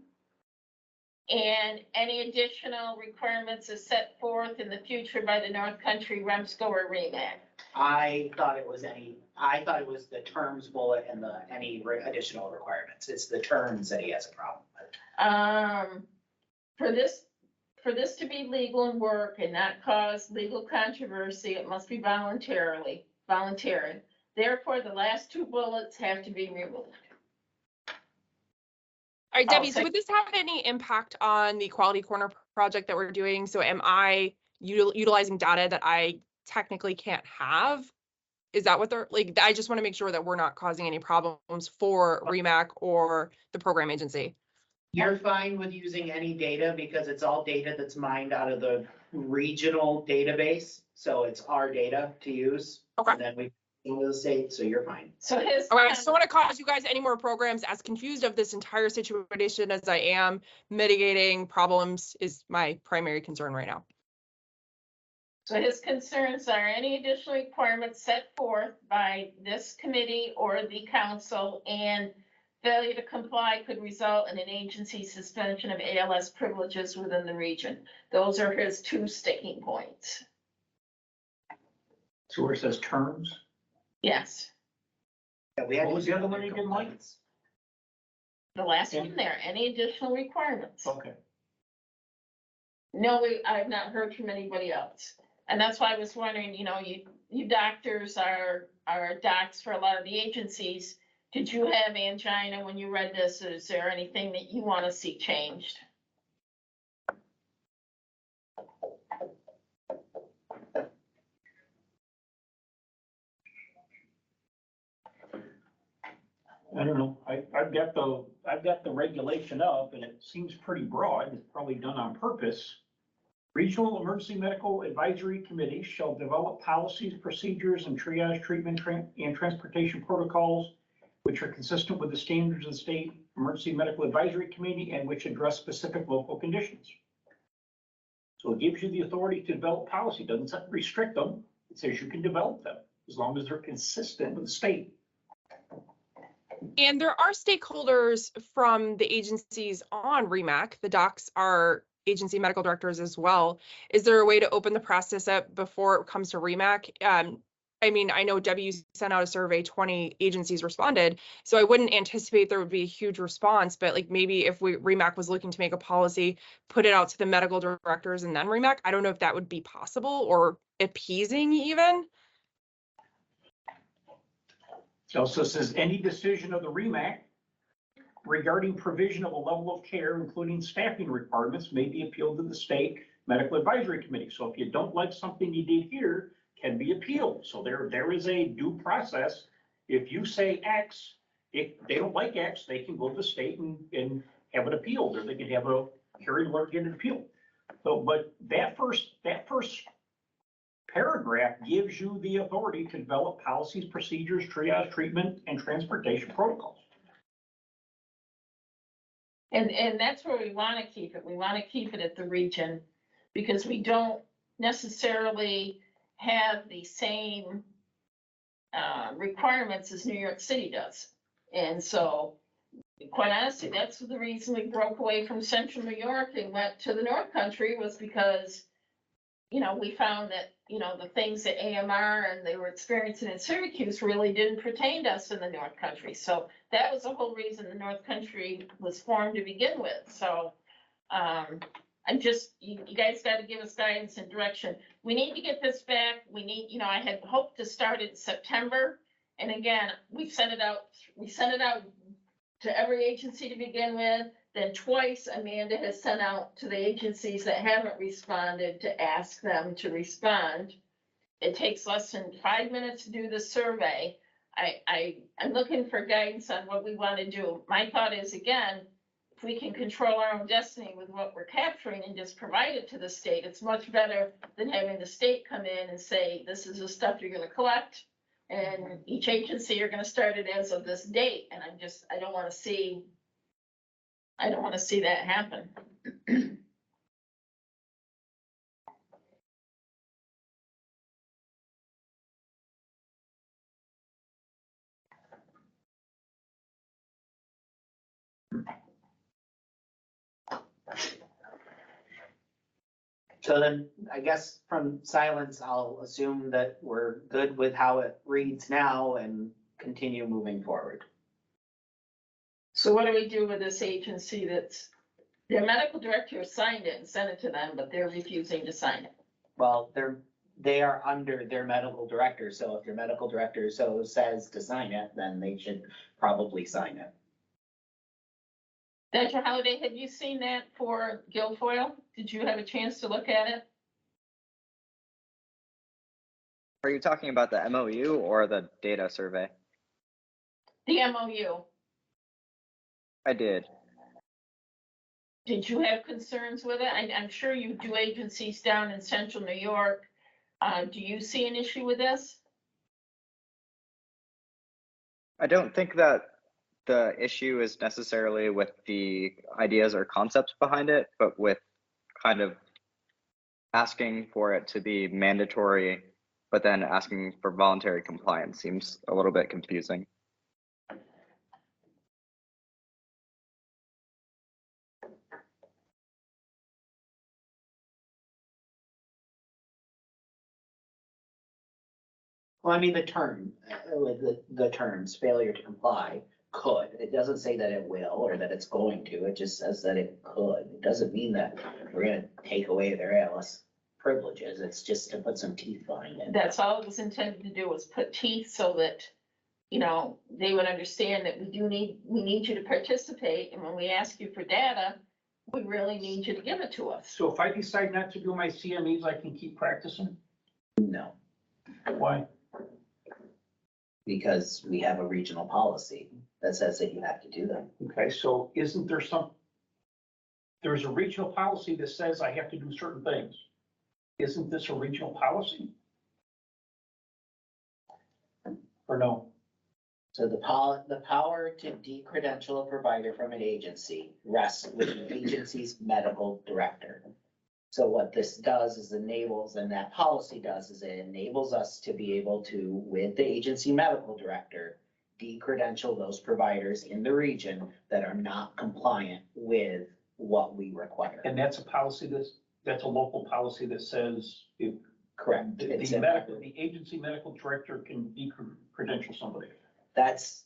And any additional requirements as set forth in the future by the North Country, REMSCO, or REMAC. I thought it was the terms bullet and any additional requirements. It's the terms that he has a problem with. For this to be legal and work and not cause legal controversy, it must be voluntary. Therefore, the last two bullets have to be removed. All right, Debbie, so say- would this have any impact on the Quality Corner project that we're doing? So am I utilizing data that I technically can't have? Is that what they're like? I just want to make sure that we're not causing any problems for REMAC or the program agency. You're fine with using any data because it's all data that's mined out of the regional database. So it's our data to use. Okay. And then we into the state, so you're fine. So his. All right, I just don't want to cause you guys any more programs. As confused of this entire situation as I am, mitigating problems is my primary concern right now. So his concerns are any additional requirements set forth by this committee or the council, and failure to comply could result in an agency suspension of ALS privileges within the region. Those are his two sticking points. So where it says terms? Yes, Yeah, we had What was the other one you didn't like? complaints. the last one there, any additional requirements. Okay. No, I've not heard from anybody else. And that's why I was wondering, you doctors are docs for a lot of the agencies. Did you have angina when you read this? Is there anything that you want to see changed? I don't know, I've got the regulation up and it seems pretty broad, it's probably done on purpose. Regional Emergency Medical Advisory Committees shall develop policies, procedures, and triage treatment and transportation protocols which are consistent with the standards of the State Emergency Medical Advisory Committee and which address specific local conditions. So it gives you the authority to develop policy, doesn't restrict them, it says you can develop them as long as they're consistent with the state. And there are stakeholders from the agencies on REMAC. The docs are agency medical directors as well. Is there a way to open the process up before it comes to REMAC? I mean, I know Debbie sent out a survey, 20 agencies responded, so I wouldn't anticipate there would be a huge response, but like maybe if REMAC was looking to make a policy, put it out to the medical directors and then REMAC, I don't know if that would be possible or appeasing even. It also says any decision of the REMAC regarding provision of a level of care, including staffing requirements, may be appealed to the State Medical Advisory Committee. So if you don't like something you did here, can be appealed. So there is a due process. If you say X, if they don't like X, they can go to the state and have it appealed, or they can have a hearing where it get it appealed. So, but that first paragraph gives you the authority to develop policies, procedures, triage, treatment, and transportation protocols. And that's where we want to keep it. We want to keep it at the region because we don't necessarily have the same requirements as New York City does. And so, quite honestly, that's the reason we broke away from Central New York and went to the North Country, was because, we found that, the things that AMR and they were experiencing in Syracuse really didn't pertain to us in the North Country. So that was the whole reason the North Country was formed to begin with. So I'm just, you guys got to give us guidance and direction. We need to get this back. We need, I had hoped to start in September. And again, we sent it out to every agency to begin with. Then twice Amanda has sent out to the agencies that haven't responded to ask them to respond. It takes less than 5 minutes to do the survey. I'm looking for guidance on what we want to do. My thought is, again, if we can control our own destiny with what we're capturing and just provide it to the state, it's much better than having the state come in and say, this is the stuff you're going to collect. And each agency, you're going to start it as of this date. And I don't want to see that happen. So then, I guess from silence, I'll assume that we're good with how it reads now and continue moving forward. So what do we do with this agency that's, their medical director signed it and sent it to them, but they're refusing to sign it? Well, they are under their medical director, so if their medical director so says to sign it, then they should probably sign it. Dr. Holliday, have you seen that for Guilfoyle? Did you have a chance to look at it? Are you talking about the MOU or the data survey? The MOU. I did. Did you have concerns with it? I'm sure you do agencies down in central New York. Do you see an issue with this? I don't think that the issue is necessarily with the ideas or concepts behind it, but with kind of asking for it to be mandatory, but then asking for voluntary compliance seems a little bit confusing. Well, I mean, the term, the terms failure to comply could, it doesn't say that it will or that it's going to, it just says that it could. It doesn't mean that we're gonna take away their ALS privileges, it's just to put some teeth behind it. That's all it was intended to do, was put teeth so that, you know, they would understand that we need you to participate, and when we ask you for data, we really need you to give it to us. So if I decide not to do my CMEs, I can keep practicing? No, Why? because we have a regional policy that says that you have to do them. Okay, so isn't there there's a regional policy that says I have to do certain things. Isn't this a regional policy? Or no? So the power to decredential a provider from an agency rests with the agency's medical director. So what this does is enables, and that policy does, is it enables us to be able to, with the agency medical director, decredential those providers in the region that are not compliant with what we require. And that's a policy that's a local policy that says if Correct. the agency medical director can decredential somebody. That's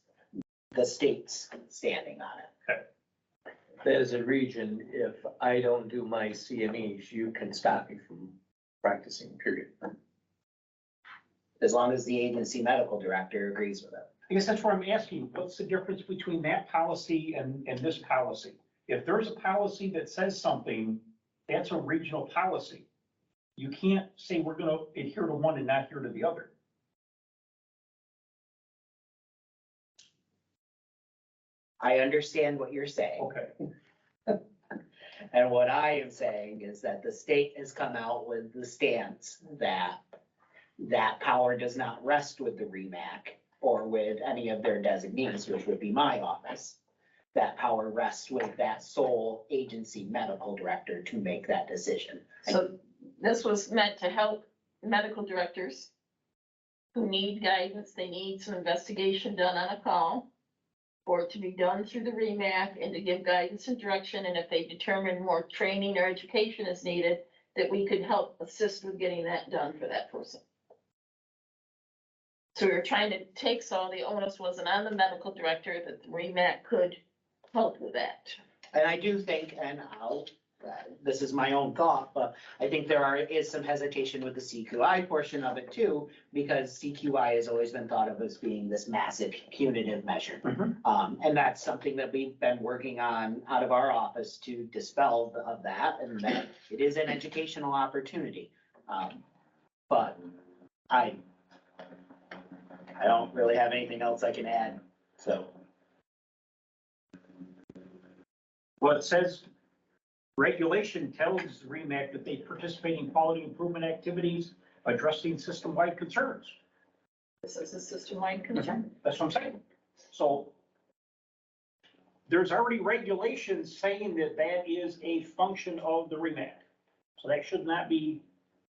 the state's standing on it. As a region, if I don't do my CMEs, you can stop me from practicing, period. As long as the agency medical director agrees with it. I guess that's what I'm asking. What's the difference between that policy and this policy? If there's a policy that says something, that's a regional policy. You can't say we're gonna adhere to one and not adhere to the other. I understand what you're saying. Okay. And what I am saying is that the state has come out with the stance that that power does not rest with the REMAC or with any of their designees, which would be my office. That power rests with that sole agency medical director to make that decision. So this was meant to help medical directors who need guidance, they need some investigation done on a call, for it to be done through the REMAC and to give guidance and direction, and if they determine more training or education is needed, that we could help assist with getting that done for that person. So we were trying to take so the onus wasn't on the medical director, that the REMAC could help with that. And I do think, and this is my own thought, but I think there is some hesitation with the CQI portion of it too, because CQI has always been thought of as being this massive punitive measure. And that's something that we've been working on out of our office to dispel of that, and that it is an educational opportunity. But I don't really have anything else I can add, so. Well, it says regulation tells the REMAC that they participate in quality improvement activities addressing system-wide concerns. This is a system-wide concern. That's what I'm saying. So there's already regulations saying that that is a function of the REMAC. So that should not be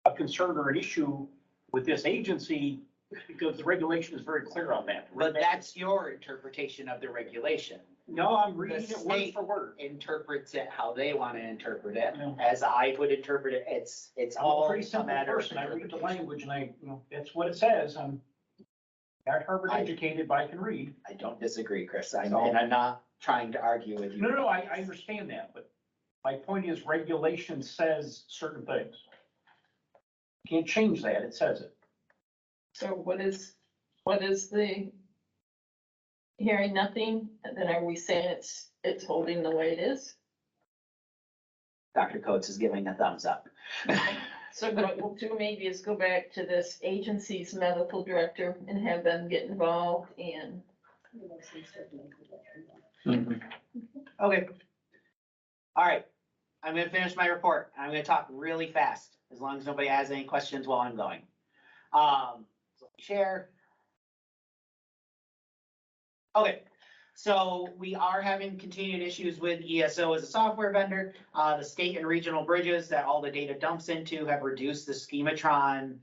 a concern or an issue with this agency because the regulation is very clear on that. But that's your interpretation of the regulation. No, I'm reading The it word state- for word. Interprets it how they want to interpret it, Yeah. as I would interpret it. It's I'm all a pretty a simple matter of person. I read the interpretation. language and that's what it says. I'm not Harvard I- educated, but I can read. I don't disagree, Chris. And So- I'm not trying to argue with you. No, I understand that, but my point is regulation says certain things. Can't change that. It says it. So what is the hearing nothing? And then are we saying it's holding the way it is? Dr. Coates is giving a thumbs up. So what we'll do maybe is go back to this agency's medical director and have them get involved and. Okay. All right. I'm gonna finish my report. I'm gonna talk really fast, as long as nobody has any questions while I'm going. So share. Okay, so we are having continued issues with ESO as a software vendor. The state and regional bridges that all the data dumps into have reduced the schematron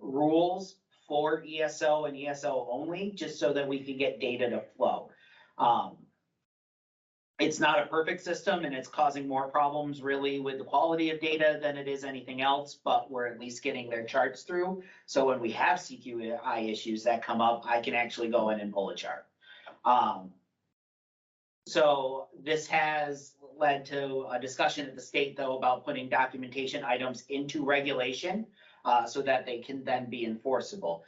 rules for ESO and ESO only, just so that we can get data to flow. It's not a perfect system and it's causing more problems really with the quality of data than it is anything else, but we're at least getting their charts through. So when we have CQI issues that come up, I can actually go in and pull a chart. So this has led to a discussion at the state though about putting documentation items into regulation so that they can then be enforceable.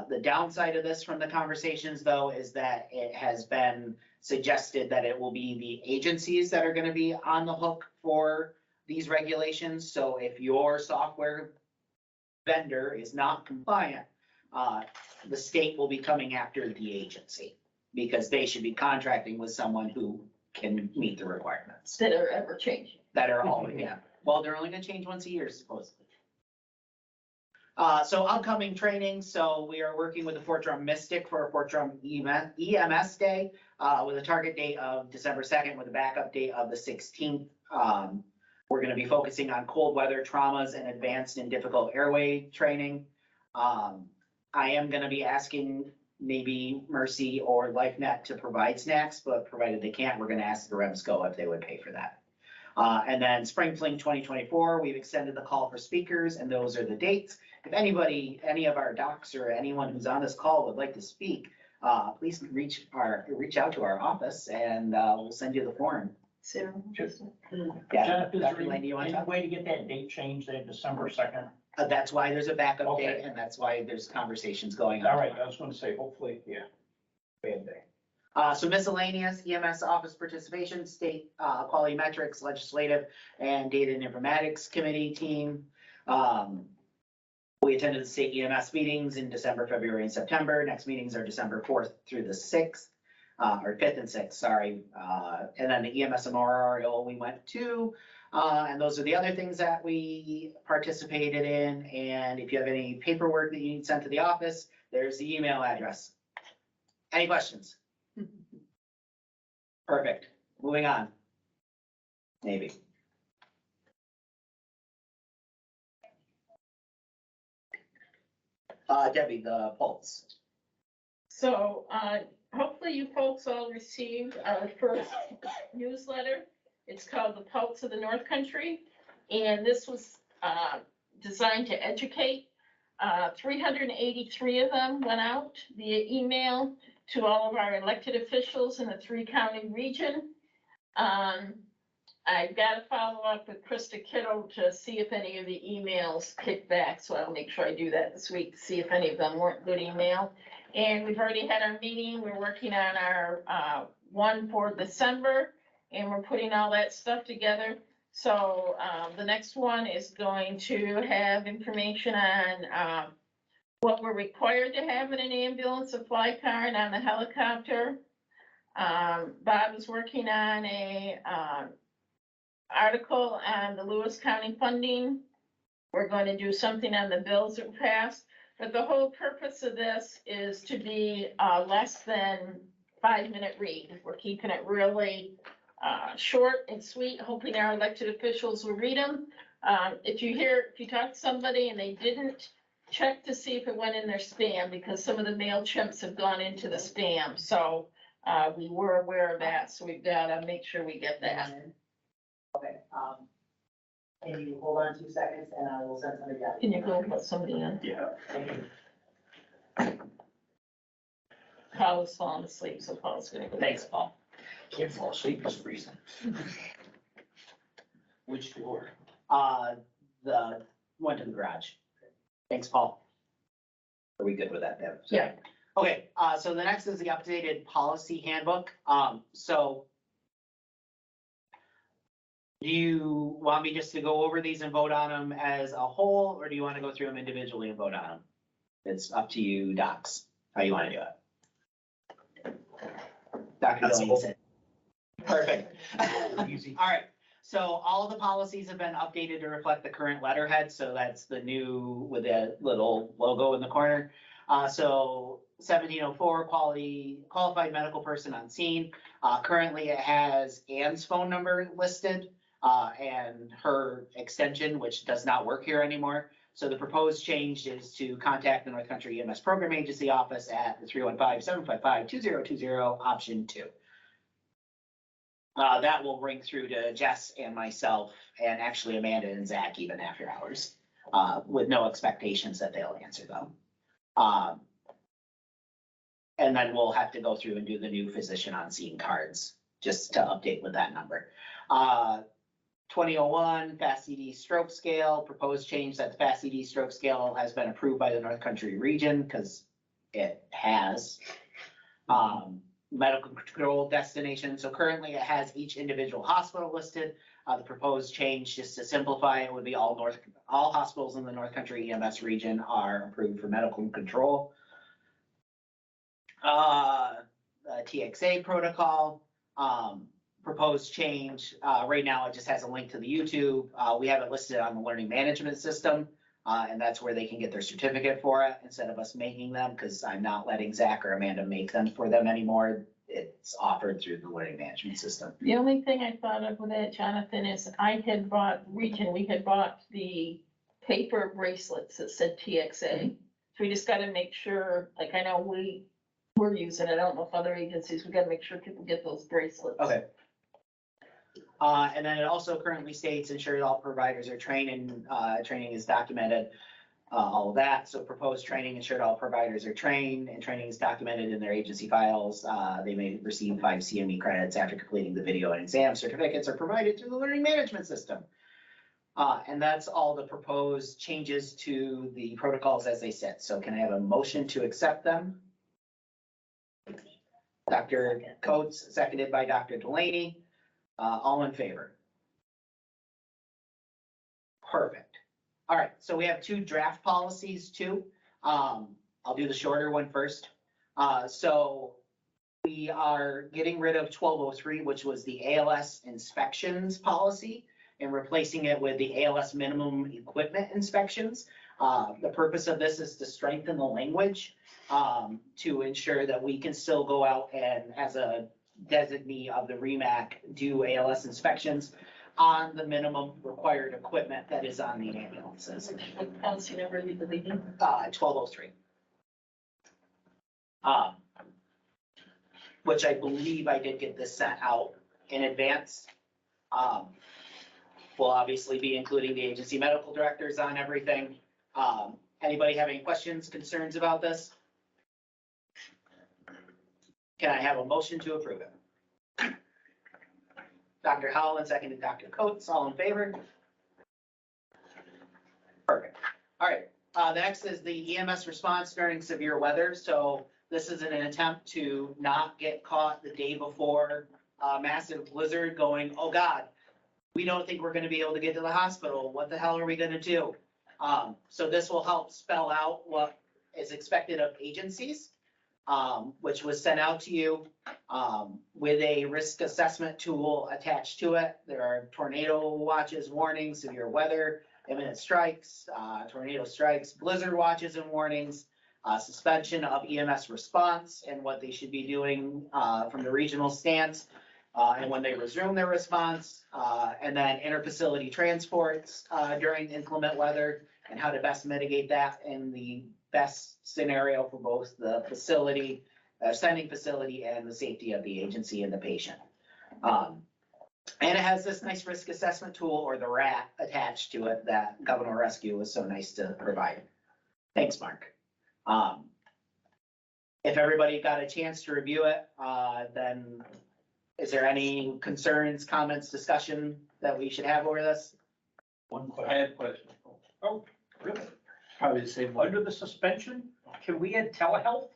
The downside of this from the conversations though is that it has been suggested that it will be the agencies that are gonna be on the hook for these regulations. So if your software vendor is not compliant, the state will be coming after the agency because they should be contracting with someone who can meet the requirements That are ever changing. that are all, yeah. Well, they're only gonna change once a year supposedly. So upcoming training, so we are working with the Fort Drum Mystic for a Fort Drum EMS Day, with a target date of December 2nd with a backup date of the 16th. We're gonna be focusing on cold weather traumas and advanced and difficult airway training. I am gonna be asking maybe Mercy or LifeNet to provide snacks, but provided they can't, we're gonna ask the REMSCO if they would pay for that. And then Spring Fling 2024, we've extended the call for speakers and those are the dates. If anybody, any of our docs or anyone who's on this call would like to speak, please reach out to our office and we'll send you the form. Sarah? Yeah, Jeff, is Dr. there Lane, do you want any to talk? way to get that date changed to December 2nd? That's why there's a backup Okay. date and that's why there's conversations going on. All right, I was gonna say, hopefully, yeah. Bad day. So miscellaneous EMS office participation, state quality metrics, legislative and data and informatics committee team. We attended the state EMS meetings in December, February, and September. Next meetings are December 4th through the 6th, or 5th and 6th, sorry. And then the EMS memorial we went to. And those are the other things that we participated in. And if you have any paperwork that you need sent to the office, there's the email address. Any questions? Perfect. Moving on. Maybe. Debbie, the pulse. So, hopefully you folks all received our first newsletter. It's called The Pulse of the North Country. And this was, designed to educate. 383 of them went out via email to all of our elected officials in the 3-county region. I've got to follow up with Krista Kittle to see if any of the emails kicked back, so I'll make sure I do that this week, to see if any of them weren't good email. And we've already had our meeting, we're working on our one for December, and we're putting all that stuff together. So the next one is going to have information on what we're required to have in an ambulance, a fly car, and on the helicopter. Bob is working on a article on the Lewis County funding. We're going to do something on the bills that passed, but the whole purpose of this is to be less than 5-minute read. We're keeping it really short and sweet, hoping our elected officials will read them. If you talk to somebody and they didn't check to see if it went in their spam, because some of the MailChimps have gone into the spam, so, we were aware of that, so we've gotta make sure we get that. Okay, can you hold on 2 seconds and I will send somebody out. Can you go put somebody in? Yeah. Thank you. Kyle was falling asleep, so Paul's gonna go. Thanks, Paul. Can't fall asleep, it's freezing. Which door? Went to the garage. Thanks, Paul. Are we good with that, Deb? Yeah. Okay, so the next is the updated policy handbook. So do you want me just to go over these and vote on them as a whole, or do you want to go through them individually and vote on them? It's up to you, docs, how you want to do it. Dr. As a Delaney whole. said. Perfect. Easy. All right, so all of the policies have been updated to reflect the current letterhead, so that's the new with the little logo in the corner. So 1704, qualified medical person on scene. Currently it has Ann's phone number listed, and her extension, which does not work here anymore. So the proposed change is to contact the North Country EMS Program Agency office at the 315-755-2020, option 2. That will ring through to Jess and myself, and actually Amanda and Zach even after hours, with no expectations that they'll answer them. And then we'll have to go through and do the new physician on scene cards, just to update with that number. 2001 FAST-ED stroke scale, proposed change that the FAST-ED stroke scale has been approved by the North Country region, because it has. Medical control destination, so currently it has each individual hospital listed. The proposed change, just to simplify it, would be all hospitals in the North Country EMS region are approved for medical control. TXA protocol, proposed change, right now it just has a link to the YouTube. We have it listed on the learning management system, and that's where they can get their certificate for it instead of us making them, because I'm not letting Zach or Amanda make them for them anymore. It's offered through the learning management system. The only thing I thought of with that, Jonathan, is we had bought the paper bracelets that said TXA. So we just gotta make sure, like, I know we're using it, I don't know if other agencies, we gotta make sure people get those bracelets. Okay. And then it also currently states ensure all providers are trained, and training is documented, all of that. So proposed training, ensured all providers are trained, and training is documented in their agency files. They may receive 5 CME credits after completing the video and exam. Certificates are provided through the learning management system. And that's all the proposed changes to the protocols as they sit. So can I have a motion to accept them? Dr. Coates, seconded by Dr. Delaney. All in favor? Perfect. All right, so we have 2 draft policies too. I'll do the shorter one first. So we are getting rid of 1203, which was the ALS inspections policy, and replacing it with the ALS minimum equipment inspections. The purpose of this is to strengthen the language, to ensure that we can still go out and, as a designee of the REMAC, do ALS inspections on the minimum required equipment that is on the ambulances. What policy number are you deleting? 1203. Which I believe I did get this sent out in advance. We'll obviously be including the agency medical directors on everything. Anybody have any questions, concerns about this? Can I have a motion to approve it? Dr. Howell, seconded Dr. Coates, all in favor? Perfect. All right, the next is the EMS response during severe weather. So this is an attempt to not get caught the day before a massive blizzard going, oh God, we don't think we're gonna be able to get to the hospital. What the hell are we gonna do? So this will help spell out what is expected of agencies, which was sent out to you with a risk assessment tool attached to it. There are tornado watches, warnings, severe weather, imminent strikes, tornado strikes, blizzard watches and warnings, suspension of EMS response and what they should be doing from the regional stance, and when they resume their response, and then interfacility transports during inclement weather, and how to best mitigate that in the best scenario for both the facility, sending facility and the safety of the agency and the patient. And it has this nice risk assessment tool, or the RAT, attached to it that Governor Rescue was so nice to provide. Thanks, Mark. If everybody got a chance to review it, then is there any concerns, comments, discussion that we should have over this? One question. I have a question. Oh, really? Probably the same one. Under the suspension, can we add telehealth?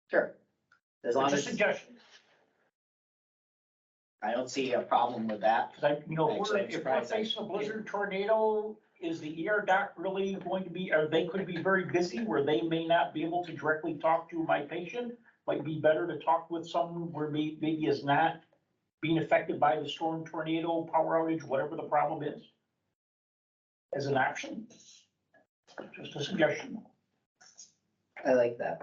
Sure. As long Just a as, suggestion, I don't see a problem with that. because if we're Actually, I'm surprised I- facing a blizzard tornado, is the ER doc really going to be, or they could be very busy where they may not be able to directly talk to my patient? Might be better to talk with someone where maybe is not being affected by the storm, tornado, power outage, whatever the problem is, as an option. Just a suggestion. I like that.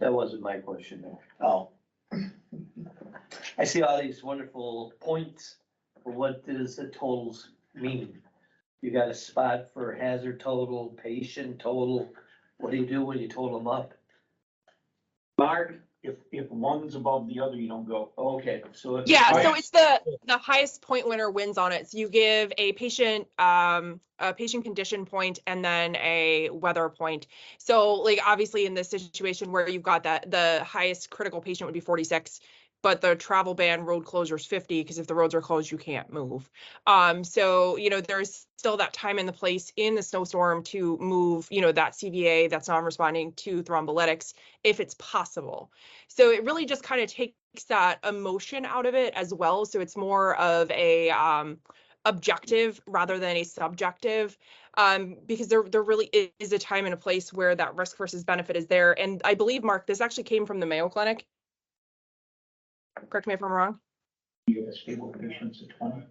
That wasn't my question though. Oh, I see all these wonderful points for what does the totals mean. You got a spot for hazard total, patient total. What do you do when you total them up? Mark, If one's above the other, you don't go. Okay, so. Yeah, so it's the highest point winner wins on it. So you give a patient condition point and then a weather point. So like obviously in this situation where you've got that, the highest critical patient would be 46, but the travel ban road closure is 50, because if the roads are closed, you can't move. So, there's still that time and the place in the snowstorm to move, that CVA that's non-responding to thrombolytics if it's possible. So it really just kind of takes that emotion out of it as well. So it's more of a objective rather than a subjective, because there really is a time and a place where that risk versus benefit is there. And I believe, Mark, this actually came from the Mayo Clinic. Correct me if I'm wrong. You have a stable patients at 20.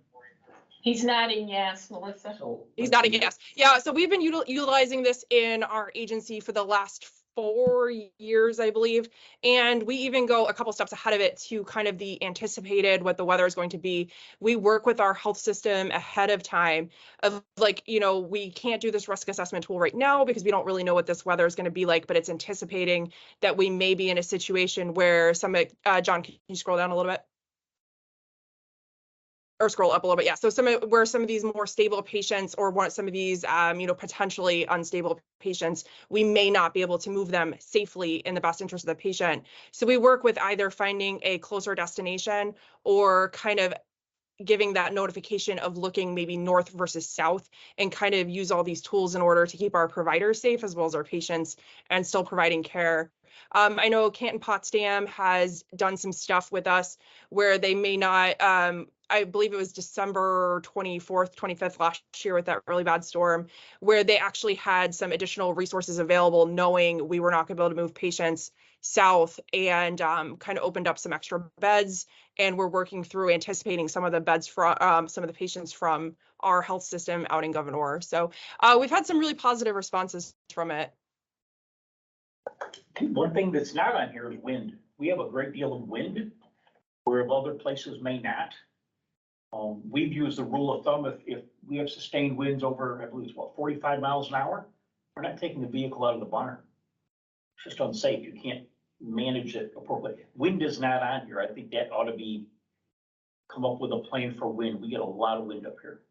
He's nodding yes, Melissa. So. He's not a yes. Yeah, so we've been utilizing this in our agency for the last 4 years, I believe. And we even go a couple steps ahead of it to kind of the anticipated what the weather is going to be. We work with our health system ahead of time of like, we can't do this risk assessment tool right now because we don't really know what this weather is going to be like, but it's anticipating that we may be in a situation where John, can you scroll down a little bit? Or scroll up a little bit, yeah. So where some of these more stable patients or some of these, potentially unstable patients, we may not be able to move them safely in the best interest of the patient. So we work with either finding a closer destination or kind of giving that notification of looking maybe north versus south, and kind of use all these tools in order to keep our providers safe as well as our patients and still providing care. I know Canton Potsdam has done some stuff with us where they may not, I believe it was December 24th, 25th last year with that really bad storm, where they actually had some additional resources available knowing we were not going to be able to move patients south, and kind of opened up some extra beds, and we're working through anticipating some of the beds from some of the patients from our health system out in Governor. So we've had some really positive responses from it. One thing that's not on here is wind. We have a great deal of wind where other places may not. We've used the rule of thumb, if we have sustained winds over, I believe it's 45 miles an hour, we're not taking the vehicle out of the barn. It's just unsafe. You can't manage it appropriately. Wind is not on here. I think that ought to come up with a plan for wind. We get a lot of wind up here.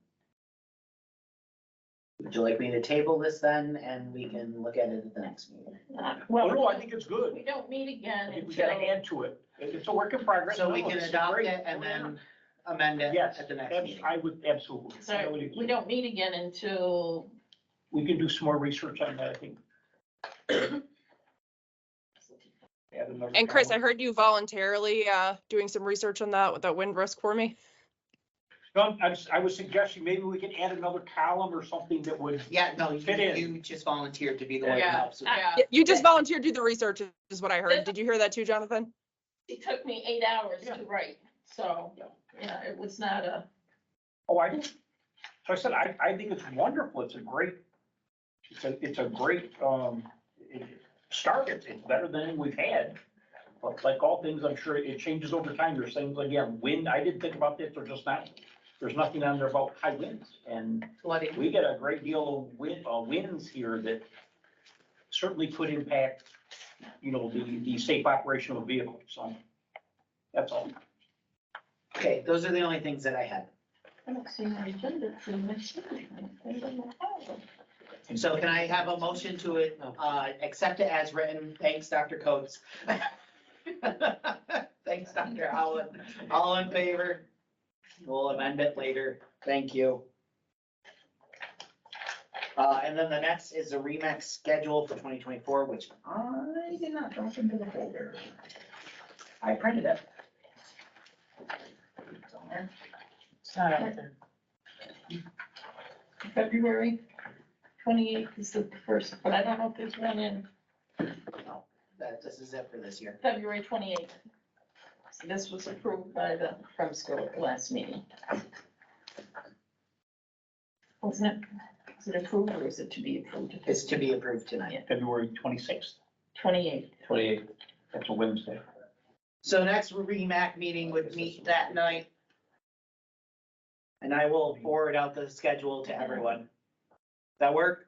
would you like me to table this then, and we can look at it at the next meeting? Well, no, I think it's good. We don't meet again I think we gotta until, add to it. It's a work in progress. So we No, can this is adopt great. it and then amend it Yes, at the next meeting. I would absolutely. I would sorry, agree. we don't meet again until, We can do some more research on that, I think. Add another And Chris, I column. heard you voluntarily doing some research on that with that wind risk for me. No, I was suggesting maybe we can add another column or something that would, Yeah, no, Fit in. you just volunteered to be the one who Yeah. helps with that. Yeah, you just volunteered to do the research is what I heard. Did you hear that too, Jonathan? it took me 8 hours Yeah. to write, so, yeah, it was not a. so I said, I think it's wonderful. It's a great start. It's better than we've had. But like all things, I'm sure it changes over time. There's things, again, wind, I didn't think about this, there's nothing on there about high winds. And Flooding. we get a great deal of winds here that certainly could impact, the safe operation of vehicles, so that's all. Okay, those are the only things that I had. I don't see my agenda for next week. So can I have a motion to, accept it as written? Thanks, Dr. Coates. Thanks, Dr. Allen. All in favor? We'll amend it later. Thank you. And then the next is the REMAC schedule for 2024, which I did not drop into the folder. I printed it. It's on there. It's not out there. February 28th is the first, but I don't know if there's one in No, this is it for this year. February 28th. So this was approved by the Prem School at the last meeting. Wasn't it? Is it approved or is it to be approved? It's to be approved tonight. February 26th, 28th. 28. that's a Wednesday. So next REMAC meeting would meet that night. And I will forward out the schedule to everyone. That work?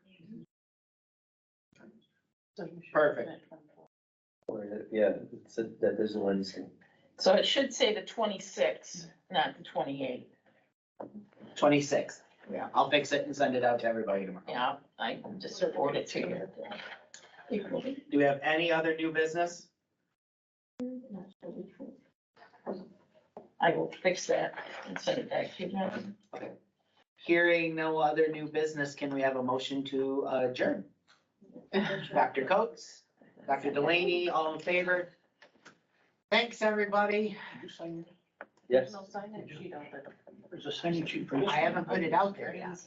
Perfect. Yeah, it's that is Wednesday. So it should say the 26th, not the 28th. 26th. Yeah, I'll fix it and send it out to everybody tomorrow. Yeah, I can just forward it to you. Do we have any other new business? I will fix that and send it back to you. Hearing no other new business, can we have a motion to adjourn? Dr. Coates, Dr. Delaney, all in favor? Thanks, everybody. Did you sign it? Yes. No sign-in sheet on it. There's a sign-in sheet for this. I haven't put it out there yet.